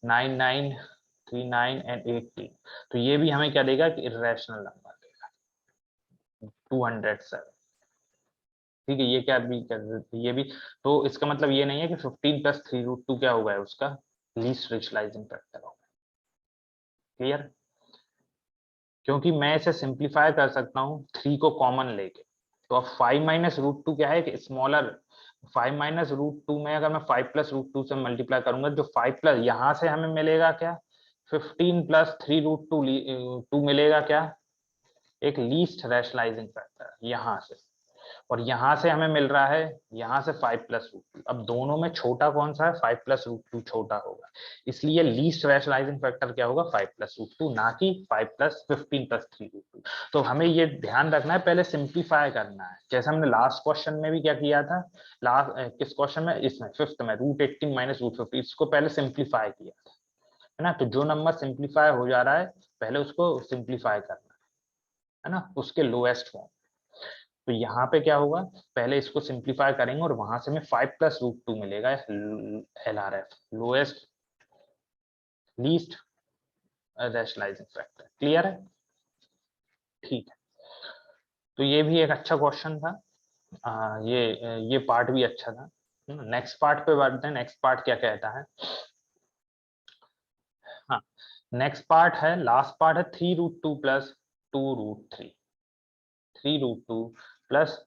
9939 एंड 18। तो ये भी हमें क्या देगा कि इरेशनल नंबर देगा 207। ठीक है, ये क्या भी ये भी। तो इसका मतलब ये नहीं है कि 15 प्लस 3√2 क्या होगा, उसका लीस्ट रेशनलाइजिंग फैक्टर होगा। क्लियर। क्योंकि मैं इसे सिंप्लीफाई कर सकता हूँ 3 को कॉमन लेके। तो अब 5 माइनस √2 क्या है कि स्मॉलर 5 माइनस √2 में अगर मैं 5 प्लस √2 से मल्टीप्लाई करूंगा, जो 5 प्लस यहां से हमें मिलेगा क्या, 15 प्लस 3√2 2 मिलेगा क्या, एक लीस्ट रैशनलाइजिंग फैक्टर यहां से। और यहां से हमें मिल रहा है यहां से 5 प्लस √2। अब दोनों में छोटा कौन सा है, 5 प्लस √2 छोटा होगा। इसलिए लीस्ट रैशनलाइजिंग फैक्टर क्या होगा, 5 प्लस √2, ना कि 5 प्लस 15 प्लस 3√2। तो हमें ये ध्यान रखना है, पहले सिंप्लीफाई करना है, जैसे हमने लास्ट क्वेश्चन में भी क्या किया था। लास्ट किस क्वेश्चन में, इसमें फिफ्थ में, √18 माइनस √50, इसको पहले सिंप्लीफाई किया था, है ना। तो जो नंबर सिंप्लीफाई हो जा रहा है पहले उसको सिंप्लीफाई करना है ना, उसके लोएस्ट फॉर्म। तो यहाँ पे क्या होगा, पहले इसको सिंप्लीफाई करेंगे और वहां से हमें 5 प्लस √2 मिलेगा, LRF, lowest least rationalizing factor. Clear है, ठीक है। तो ये भी एक अच्छा क्वेश्चन था। ये पार्ट भी अच्छा था। नेक्स्ट पार्ट पे बढ़ते हैं। नेक्स्ट पार्ट क्या कहता है? हाँ, नेक्स्ट पार्ट है, लास्ट पार्ट है 3√2 प्लस 2√3। 3√2 plus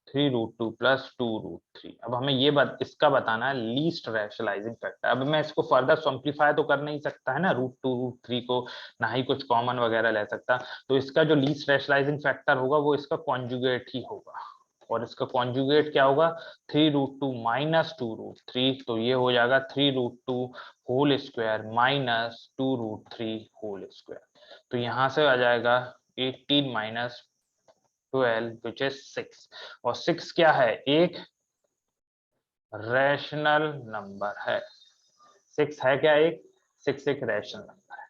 3√2 plus 2√3। अब हमें ये इसका बताना है लीस्ट रैशनलाइजिंग फैक्टर। अब मैं इसको फर्दर सिंप्लीफाई तो कर नहीं सकता है ना, √2 √3 को, ना ही कुछ कॉमन वगैरह ले सकता। तो इसका जो लीस्ट रैशनलाइजिंग फैक्टर होगा वो इसका कॉन्जुगेट ही होगा। और इसका कॉन्जुगेट क्या होगा? 3√2 माइनस 2√3। तो ये हो जाएगा 3√2 whole square minus 2√3 whole square. तो यहाँ से आ जाएगा 18 माइनस 12 विच इज 6। और 6 क्या है? एक रैशनल नंबर है। 6 है क्या? एक 6 एक रैशनल नंबर है।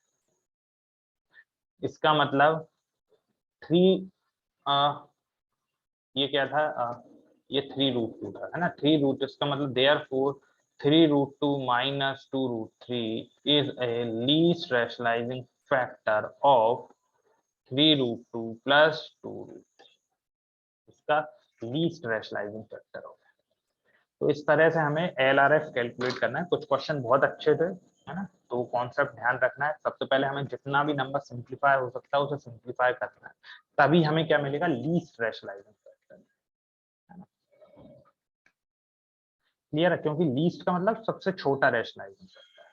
इसका मतलब 3, ये क्या था? ये 3√2 था, है ना? 3 रूट, इसका मतलब therefore 3√2 minus 2√3 is a least rationalizing factor of 3√2 plus 2√3। इसका लीस्ट रैशनलाइजिंग फैक्टर होगा। तो इस तरह से हमें LRF कैलकुलेट करना है। कुछ क्वेश्चन बहुत अच्छे थे, है ना? तो कॉन्सेप्ट ध्यान रखना है। सबसे पहले हमें जितना भी नंबर सिंप्लीफाई हो सकता है उसे सिंप्लीफाई करना है, तभी हमें क्या मिलेगा? लीस्ट रैशनलाइजिंग फैक्टर, है ना? क्लियर है? क्योंकि लीस्ट का मतलब सबसे छोटा रैशनलाइजिंग फैक्टर है।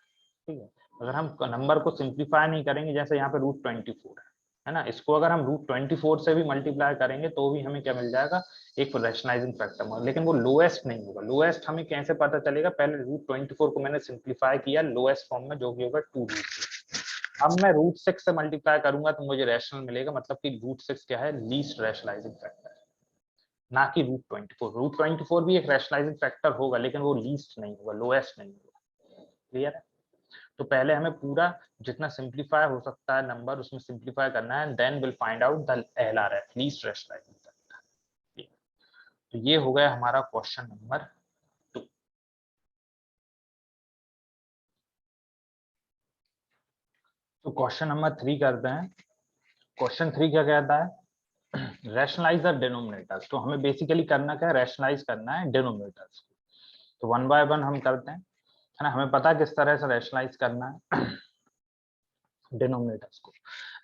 ठीक है, अगर हम नंबर को सिंप्लीफाई नहीं करेंगे, जैसे यहाँ पे √24 है ना, इसको अगर हम √24 से भी मल्टीप्लाई करेंगे तो भी हमें क्या मिल जाएगा? एक रैशनलाइजिंग फैक्टर। लेकिन वो लोएस्ट नहीं होगा। लोएस्ट हमें कैसे पता चलेगा? पहले √24 को मैंने सिंप्लीफाई किया लोएस्ट फॉर्म में, जो कि होगा 2√6। अब मैं √6 से मल्टीप्लाई करूंगा तो मुझे रैशनल मिलेगा, मतलब कि √6 क्या है? लीस्ट रैशनलाइजिंग फैक्टर, ना कि √24। √24 भी एक रैशनलाइजिंग फैक्टर होगा, लेकिन वो लीस्ट नहीं होगा, लोएस्ट नहीं होगा। क्लियर है? तो पहले हमें पूरा जितना सिंप्लीफाई हो सकता है नंबर उसमें सिंप्लीफाई करना है, then will find out the LRF, least rationalizing factor. तो ये हो गया हमारा क्वेश्चन नंबर 2। तो क्वेश्चन नंबर 3 करते हैं। क्वेश्चन 3 क्या कहता है? Rationalize the denominators. तो हमें बेसिकली करना क्या है? रैशनलाइज करना है डिनोमिनेटर्स। तो वन बाय वन हम करते हैं, है ना? हमें पता है किस तरह से रैशनलाइज करना है डिनोमिनेटर्स को।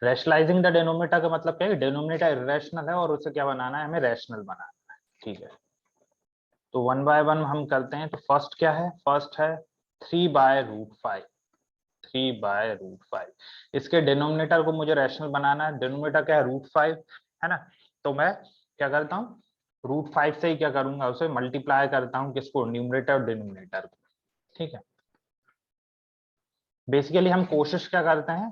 रैशनलाइजिंग द डिनोमिनेटर का मतलब क्या है? डिनोमिनेटर इरेशनल है और उसे क्या बनाना है? हमें रैशनल बनाना है। ठीक है, तो वन बाय वन हम करते हैं। तो फर्स्ट क्या है? फर्स्ट है 3/√5। 3/√5, इसके डिनोमिनेटर को मुझे रैशनल बनाना है। डिनोमिनेटर क्या है? √5, है ना? तो मैं क्या करता हूँ? √5 से ही क्या करूंगा? उसे मल्टीप्लाई करता हूँ, किसको? न्यूमरेटर और डिनोमिनेटर को। ठीक है, बेसिकली हम कोशिश क्या करते हैं?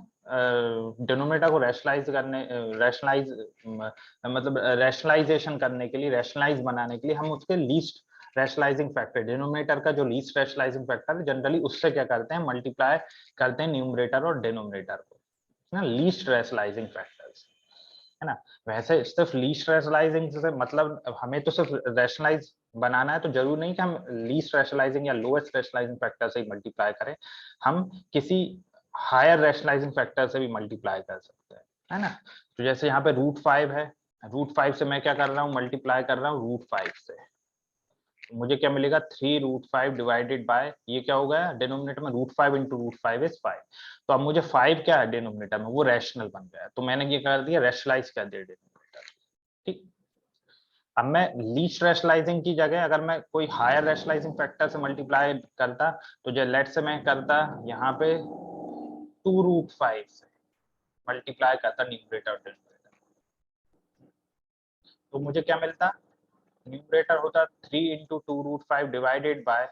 डिनोमिनेटर को रैशनलाइज करने, रैशनलाइज मतलब रैशनलाइजेशन करने के लिए, रैशनलाइज बनाने के लिए हम उसके लीस्ट रैशनलाइजिंग फैक्टर, डिनोमिनेटर का जो लीस्ट रैशनलाइजिंग फैक्टर है, जनरली उससे क्या करते हैं? मल्टीप्लाई करते हैं न्यूमरेटर और डिनोमिनेटर को, ना, लीस्ट रैशनलाइजिंग फैक्टर्स, है ना? वैसे सिर्फ लीस्ट रैशनलाइजिंग से मतलब हमें तो सिर्फ रैशनलाइज बनाना है, तो जरूर नहीं कि हम लीस्ट रैशनलाइजिंग या लोएस्ट रैशनलाइजिंग फैक्टर से ही मल्टीप्लाई करें। हम किसी हायर रैशनलाइजिंग फैक्टर से भी मल्टीप्लाई कर सकते हैं, है ना? तो जैसे यहाँ पे √5 है, √5 से मैं क्या कर रहा हूँ? मल्टीप्लाई कर रहा हूँ √5 से। मुझे क्या मिलेगा? 3√5 डिवाइडेड बाय, ये क्या हो गया डिनोमिनेटर में? √5 इंटू √5 इज 5। तो अब मुझे 5 क्या है डिनोमिनेटर में? वो रैशनल बन गया, तो मैंने ये कर दिया, रैशनलाइज कर दिया डिनोमिनेटर। ठीक, अब मैं लीस्ट रैशनलाइजिंग की जगह अगर मैं कोई हायर रैशनलाइजिंग फैक्टर से मल्टीप्लाई करता, तो जो लेट से मैं करता यहाँ पे 2√5 से मल्टीप्लाई करता न्यूमरेटर और डिनोमिनेटर, तो मुझे क्या मिलता? न्यूमरेटर होता 3 इंटू 2√5 डिवाइडेड बाय,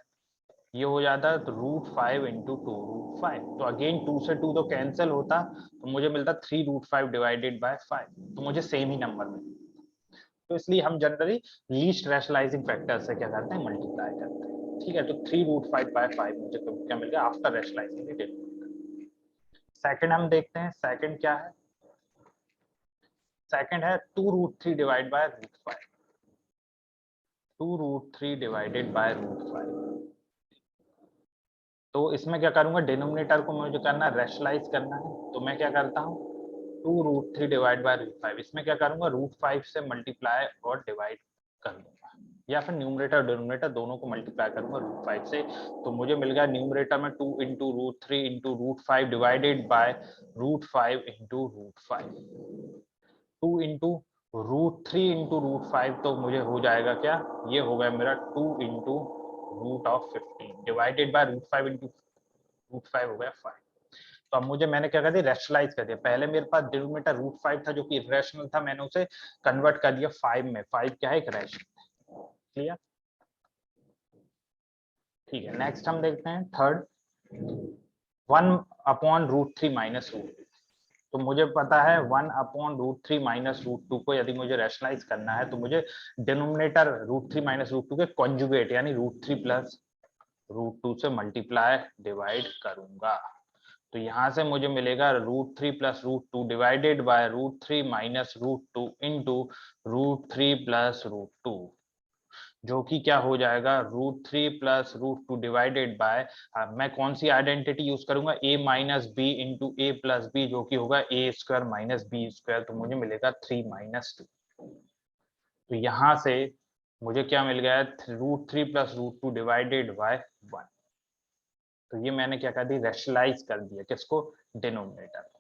ये हो जाता है तो √5 इंटू 2√5। तो अगेन 2 से 2 तो कैंसिल होता, तो मुझे मिलता 3√5 डिवाइडेड बाय 5। तो मुझे सेम ही नंबर मिलता। तो इसलिए हम जनरली लीस्ट रैशनलाइजिंग फैक्टर से क्या करते हैं? मल्टीप्लाई करते हैं। ठीक है, तो 3√5/5 मुझे क्या मिल गया आफ्टर रैशनलाइजिंग इट। सेकंड हम देखते हैं, सेकंड क्या है? सेकंड है 2√3 डिवाइड बाय √5। 2√3 divided by √5। तो इसमें क्या करूंगा? डिनोमिनेटर को मुझे करना है, रैशनलाइज करना है। तो मैं क्या करता हूँ? 2 रूट 3 डिवाइड बाय रूट 5। इसमें क्या करूंगा, रूट 5 से मल्टीप्लाई और डिवाइड कर दूंगा, या फिर न्यूमरेटर और डिनोमिनेटर दोनों को मल्टीप्लाई करूंगा रूट 5 से। तो मुझे मिल गया न्यूमरेटर में 2 into root 3 into root 5 divided by root 5 into root 5। 2 into root 3 into root 5 तो मुझे हो जाएगा क्या, ये हो गया मेरा 2 into root of 15 divided by root 5 into root 5 हो गया 5। तो अब मुझे, मैंने क्या कर दिया, रैशनलाइज कर दिया। पहले मेरे पास डिनोमिनेटर रूट 5 था जो कि इरेशनल था, मैंने उसे कन्वर्ट कर दिया 5 में। 5 क्या है, एक रैशनल। क्लियर? ठीक है, नेक्स्ट हम देखते हैं third, 1 upon root 3 minus root. तो मुझे पता है 1 अपॉन रूट 3 माइनस रूट 2 को यदि मुझे रैशनलाइज करना है तो मुझे डिनोमिनेटर रूट 3 माइनस रूट 2 के कॉन्जुगेट यानी रूट 3 प्लस रूट 2 से मल्टीप्लाई डिवाइड करूंगा। तो यहां से मुझे मिलेगा root 3 plus root 2 divided by root 3 minus root 2 into root 3 plus root 2, जो कि क्या हो जाएगा, root 3 plus root 2 divided by, मैं कौन सी आइडेंटिटी यूज करूंगा, a minus b into a plus b, जो कि होगा a square minus b square. तो मुझे मिलेगा 3 माइनस 2। तो यहां से मुझे क्या मिल गया, root 3 plus root 2 divided by 1। तो ये मैंने क्या कर दी, रैशनलाइज कर दिया किसको, डिनोमिनेटर।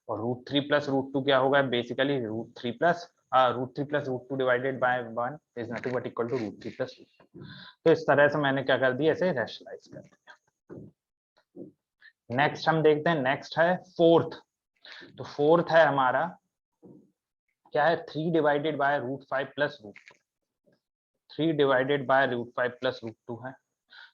और रूट 3 प्लस रूट 2 क्या होगा, basically root 3 plus root 2 divided by 1 is nothing but equal to root 3 plus root 2। तो इस तरह से मैंने क्या कर दिया, ऐसे रैशनलाइज कर दिया। नेक्स्ट हम देखते हैं, नेक्स्ट है फोर्थ। तो फोर्थ है हमारा क्या है, 3 divided by root 5 plus root 2। 3 divided by root 5 plus root 2 है।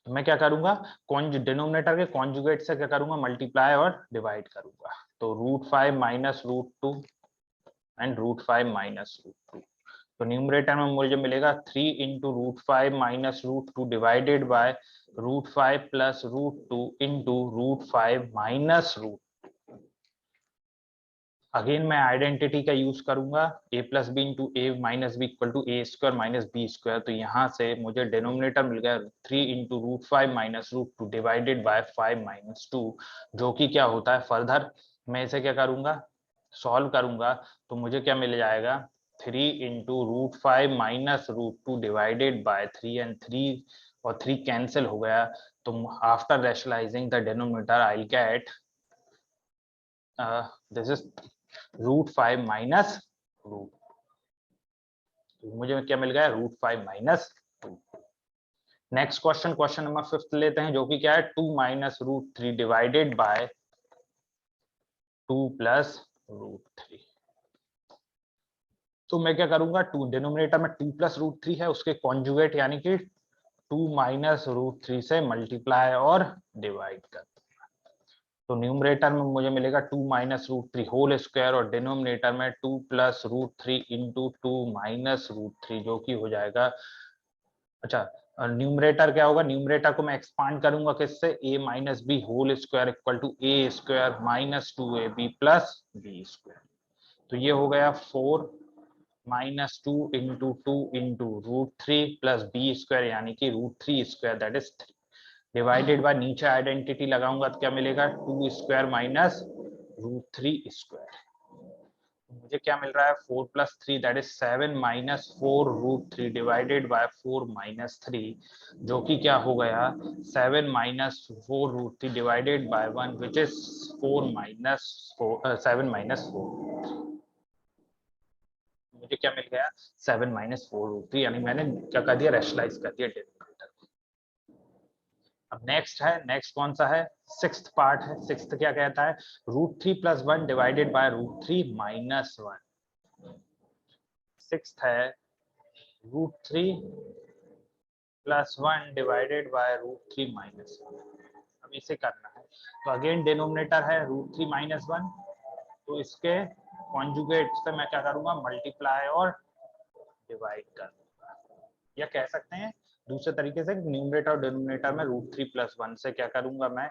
तो मैं क्या करूंगा, डिनोमिनेटर के कॉन्जुगेट से क्या करूंगा, मल्टीप्लाई और डिवाइड करूंगा। तो root 5 minus root 2 and root 5 minus root 2। तो न्यूमरेटर में मुझे मिलेगा 3 into root 5 minus root 2 divided by root 5 plus root 2 into root 5 minus root. Again मैं आइडेंटिटी का यूज करूंगा, a plus b into a minus b equal to a square minus b square. तो यहाँ से मुझे डिनोमिनेटर मिल गया 3 into root 5 minus root 2 divided by 5 minus 2, जो कि क्या होता है, फर्दर मैं इसे क्या करूंगा, सॉल्व करूंगा। तो मुझे क्या मिल जाएगा, 3 into root 5 minus root 2 divided by 3 and 3 और 3 कैंसिल हो गया। तो after rationalizing the denominator I get this is root 5 minus root. तो मुझे क्या मिल गया, रूट 5 minus 2। Next question, question number 5 लेते हैं, जो कि क्या है, 2 minus root 3 divided by 2 plus root 3। तो मैं क्या करूंगा, 2 डिनोमिनेटर में 2 प्लस रूट 3 है, उसके कॉन्जुगेट यानी कि 2 माइनस रूट 3 से मल्टीप्लाई और डिवाइड कर। तो न्यूमरेटर में मुझे मिलेगा 2 माइनस रूट 3 होल स्क्वायर और डिनोमिनेटर में 2 plus root 3 into 2 minus root 3, जो कि हो जाएगा, अच्छा न्यूमरेटर क्या होगा, न्यूमरेटर को मैं एक्सपांड करूंगा किससे, a minus b whole square equal to a square minus 2ab plus b square. तो ये हो गया 4 minus 2 into 2 into root 3 plus b square यानी कि root 3 square that is 3 divided by, नीचे आइडेंटिटी लगाऊंगा तो क्या मिलेगा, 2 स्क्वायर माइनस रूट 3 स्क्वायर। मुझे क्या मिल रहा है, 4 plus 3 that is 7 minus 4 root 3 divided by 4 minus 3, जो कि क्या हो गया, 7 minus 4 root 3 divided by 1 which is 4 minus 7 minus 4। मुझे क्या मिल गया, 7 माइनस 4 रूट 3, यानी मैंने क्या कर दिया, रैशनलाइज कर दिया डिनोमिनेटर। अब नेक्स्ट है, नेक्स्ट कौन सा है, सिक्स्थ पार्ट है। सिक्स्थ क्या कहता है, root 3 plus 1 divided by root 3 minus 1। Sixth है root 3 plus 1 divided by root 3 minus 1। अब इसे करना है, तो अगेन डिनोमिनेटर है रूट 3 माइनस 1, तो इसके कॉन्जुगेट से मैं क्या करूंगा, मल्टीप्लाई और डिवाइड कर दूंगा, या कह सकते हैं दूसरे तरीके से, न्यूमरेटर और डिनोमिनेटर में रूट 3 प्लस 1 से क्या करूंगा, मैं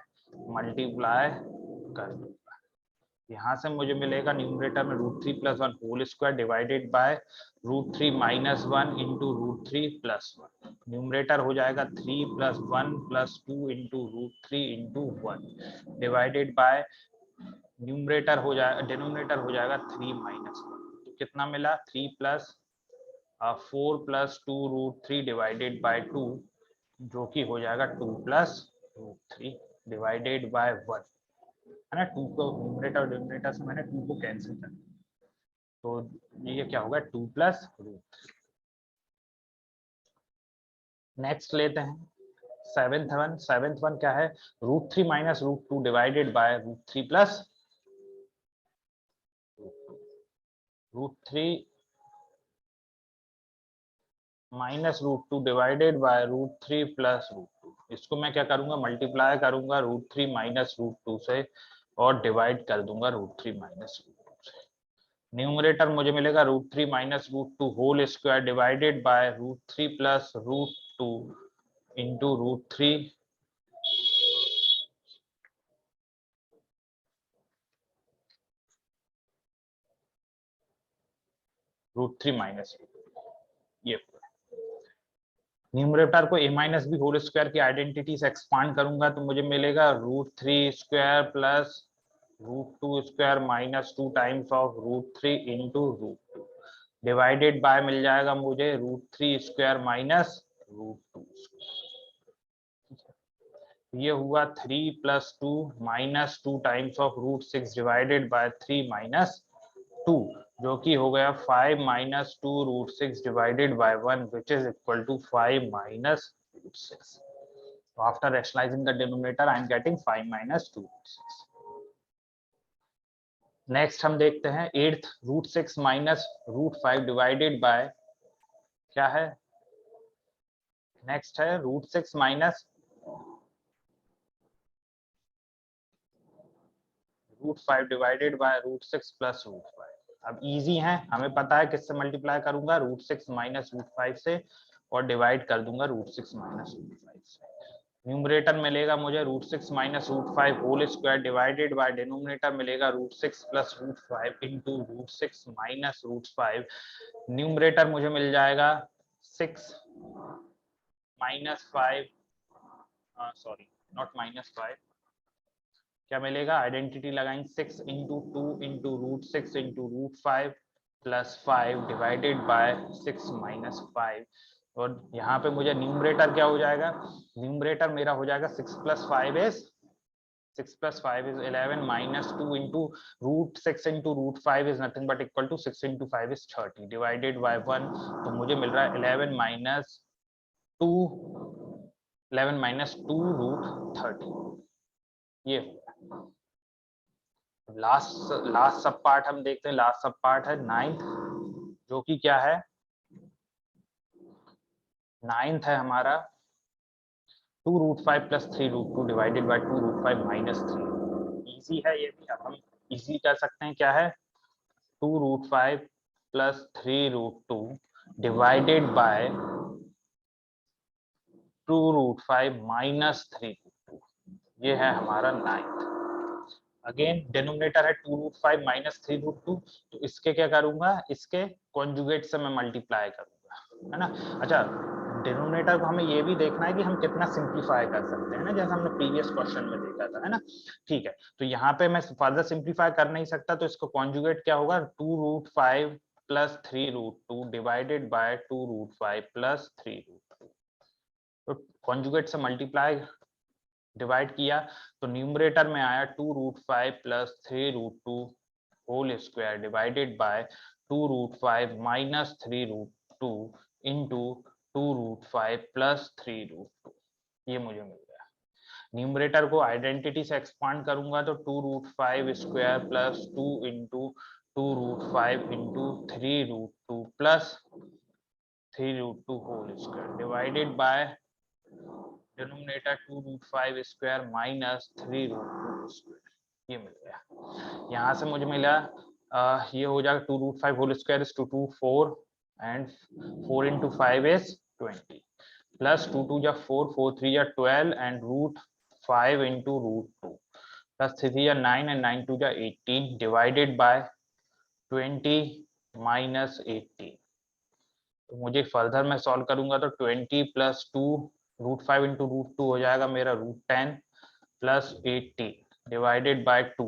मल्टीप्लाई कर दूंगा। यहाँ से मुझे मिलेगा न्यूमरेटर में root 3 plus 1 whole square divided by root 3 minus 1 into root 3 plus 1। Numerator हो जाएगा 3 plus 1 plus 2 into root 3 into 1 divided by numerator हो जाएगा, डिनोमिनेटर हो जाएगा 3 माइनस 1। तो कितना मिला, 3 plus 4 plus 2 root 3 divided by 2, जो कि हो जाएगा 2 प्लस रूट 3 डिवाइडेड बाय 1, है ना। 2 को न्यूमरेटर और डिनोमिनेटर से मैंने 2 को कैंसिल कर दिया, तो ये क्या होगा, 2 प्लस रूट। नेक्स्ट लेते हैं सेवेंथ वन क्या है, root 3 minus root 2 divided by root 3 plus root 3 minus root 2 divided by root 3 plus root 2। इसको मैं क्या करूंगा, मल्टीप्लाई करूंगा रूट 3 माइनस रूट 2 से और डिवाइड कर दूंगा रूट 3 माइनस रूट 2 से। न्यूमरेटर मुझे मिलेगा root 3 minus root 2 whole square divided by root 3 plus root 2 into root 3 minus, ये न्यूमरेटर को a minus b whole square की आइडेंटिटी से एक्सपांड करूंगा तो मुझे मिलेगा root 3 square plus root 2 square minus 2 times of root 3 into root 2 divided by मिल जाएगा मुझे root 3 square minus root 2 square. ये हुआ 3 plus 2 minus 2 times of root 6 divided by 3 minus 2, जो कि हो गया 5 minus 2 root 6 divided by 1 which is equal to 5 minus root 6। So after rationalizing the denominator, I am getting 5 minus 2 root 6. Next हम देखते हैं eighth, root 6 minus root 5 divided by क्या है, next है root 6 minus root 5 divided by root 6 plus root 5। अब easy है, हमें पता है किससे मल्टीप्लाई करूंगा, रूट 6 माइनस रूट 5 से और डिवाइड कर दूंगा रूट 6 माइनस रूट 5 से। न्यूमरेटर मिलेगा मुझे root 6 minus root 5 whole square divided by denominator मिलेगा root 6 plus root 5 into root 6 minus root 5। Numerator मुझे मिल जाएगा 6 माइनस 5, सॉरी नॉट माइनस 5, क्या मिलेगा, आइडेंटिटी लगाएंगे 6 into 2 into root 6 into root 5 plus 5 divided by 6 minus 5। और यहाँ पे मुझे न्यूमरेटर क्या हो जाएगा, न्यूमरेटर मेरा हो जाएगा 6 plus 5 is 6 plus 5 is 11 minus 2 into root 6 into root 5 is nothing but equal to 6 into 5 is 30 divided by 1। तो मुझे मिल रहा है 11 minus 2 root 30। ये लास्ट सब पार्ट हम देखते हैं, लास्ट सब पार्ट है नाइन्थ, जो कि क्या है, नाइन्थ है हमारा 2 root 5 plus 3 root 2 divided by 2 root 5 minus 3। Easy है ये भी, अब हम इजी कर सकते हैं, क्या है 2 root 5 plus 3 root 2 divided by 2 root 5 minus 3 root 2, ये है हमारा नाइन्थ। अगेन डिनोमिनेटर है 2 रूट 5 माइनस 3 रूट 2, तो इसके क्या करूंगा, इसके कॉन्जुगेट से मैं मल्टीप्लाई करूंगा, है ना। अच्छा, डिनोमिनेटर को हमें ये भी देखना है कि हम कितना सिंप्लीफाई कर सकते हैं ना, जैसे हमने प्रीवियस क्वेश्चन में देखा था, है ना। ठीक है, तो यहाँ पे मैं फर्दर सिंप्लीफाई कर नहीं सकता, तो इसको कॉन्जुगेट क्या होगा, 2 root 5 plus 3 root 2 divided by 2 root 5 plus 3 root 2। तो कॉन्जुगेट से मल्टीप्लाई डिवाइड किया तो न्यूमरेटर में आया 2 root 5 plus 3 root 2 whole square divided by 2 root 5 minus 3 root 2 into 2 root 5 plus 3 root 2, ये मुझे मिल गया। न्यूमरेटर को आइडेंटिटी से एक्सपांड करूंगा तो 2 root 5 square plus 2 into 2 root 5 into 3 root 2 plus 3 root 2 whole square divided by denominator 2 root 5 square minus 3 root 2 square, ये मिल गया। यहाँ से मुझे मिला ये हो जाएगा 2 root 5 whole square is 2 2 4 and 4 into 5 is 20 plus 2 2 जा 4 4 3 जा 12 and root 5 into root 2 plus 3 3 जा 9 एंड 9 2 जा 18 डिवाइडेड बाय 20 माइनस 18। तो मुझे फर्दर मैं सॉल्व करूंगा तो 20 प्लस 2 रूट 5 इंटू रूट 2 हो जाएगा मेरा रूट 10 प्लस 80 डिवाइडेड बाय 2।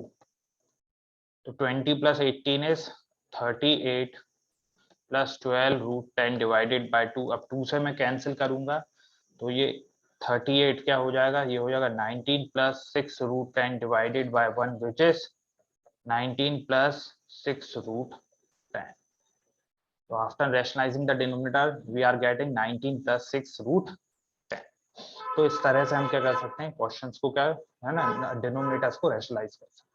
तो 20 plus 18 is 38 plus 12 root 10 divided by 2। अब 2 से मैं कैंसिल करूंगा तो ये 38 क्या हो जाएगा, ये हो जाएगा 19 plus 6 root 10 divided by 1 which is 19 plus 6 root 10। So after rationalizing the denominator, we are getting 19 plus 6 root 10. तो इस तरह से हम क्या कर सकते हैं, क्वेश्चंस को क्या है ना, डिनोमिनेटर्स को रैशनलाइज कर सकते हैं।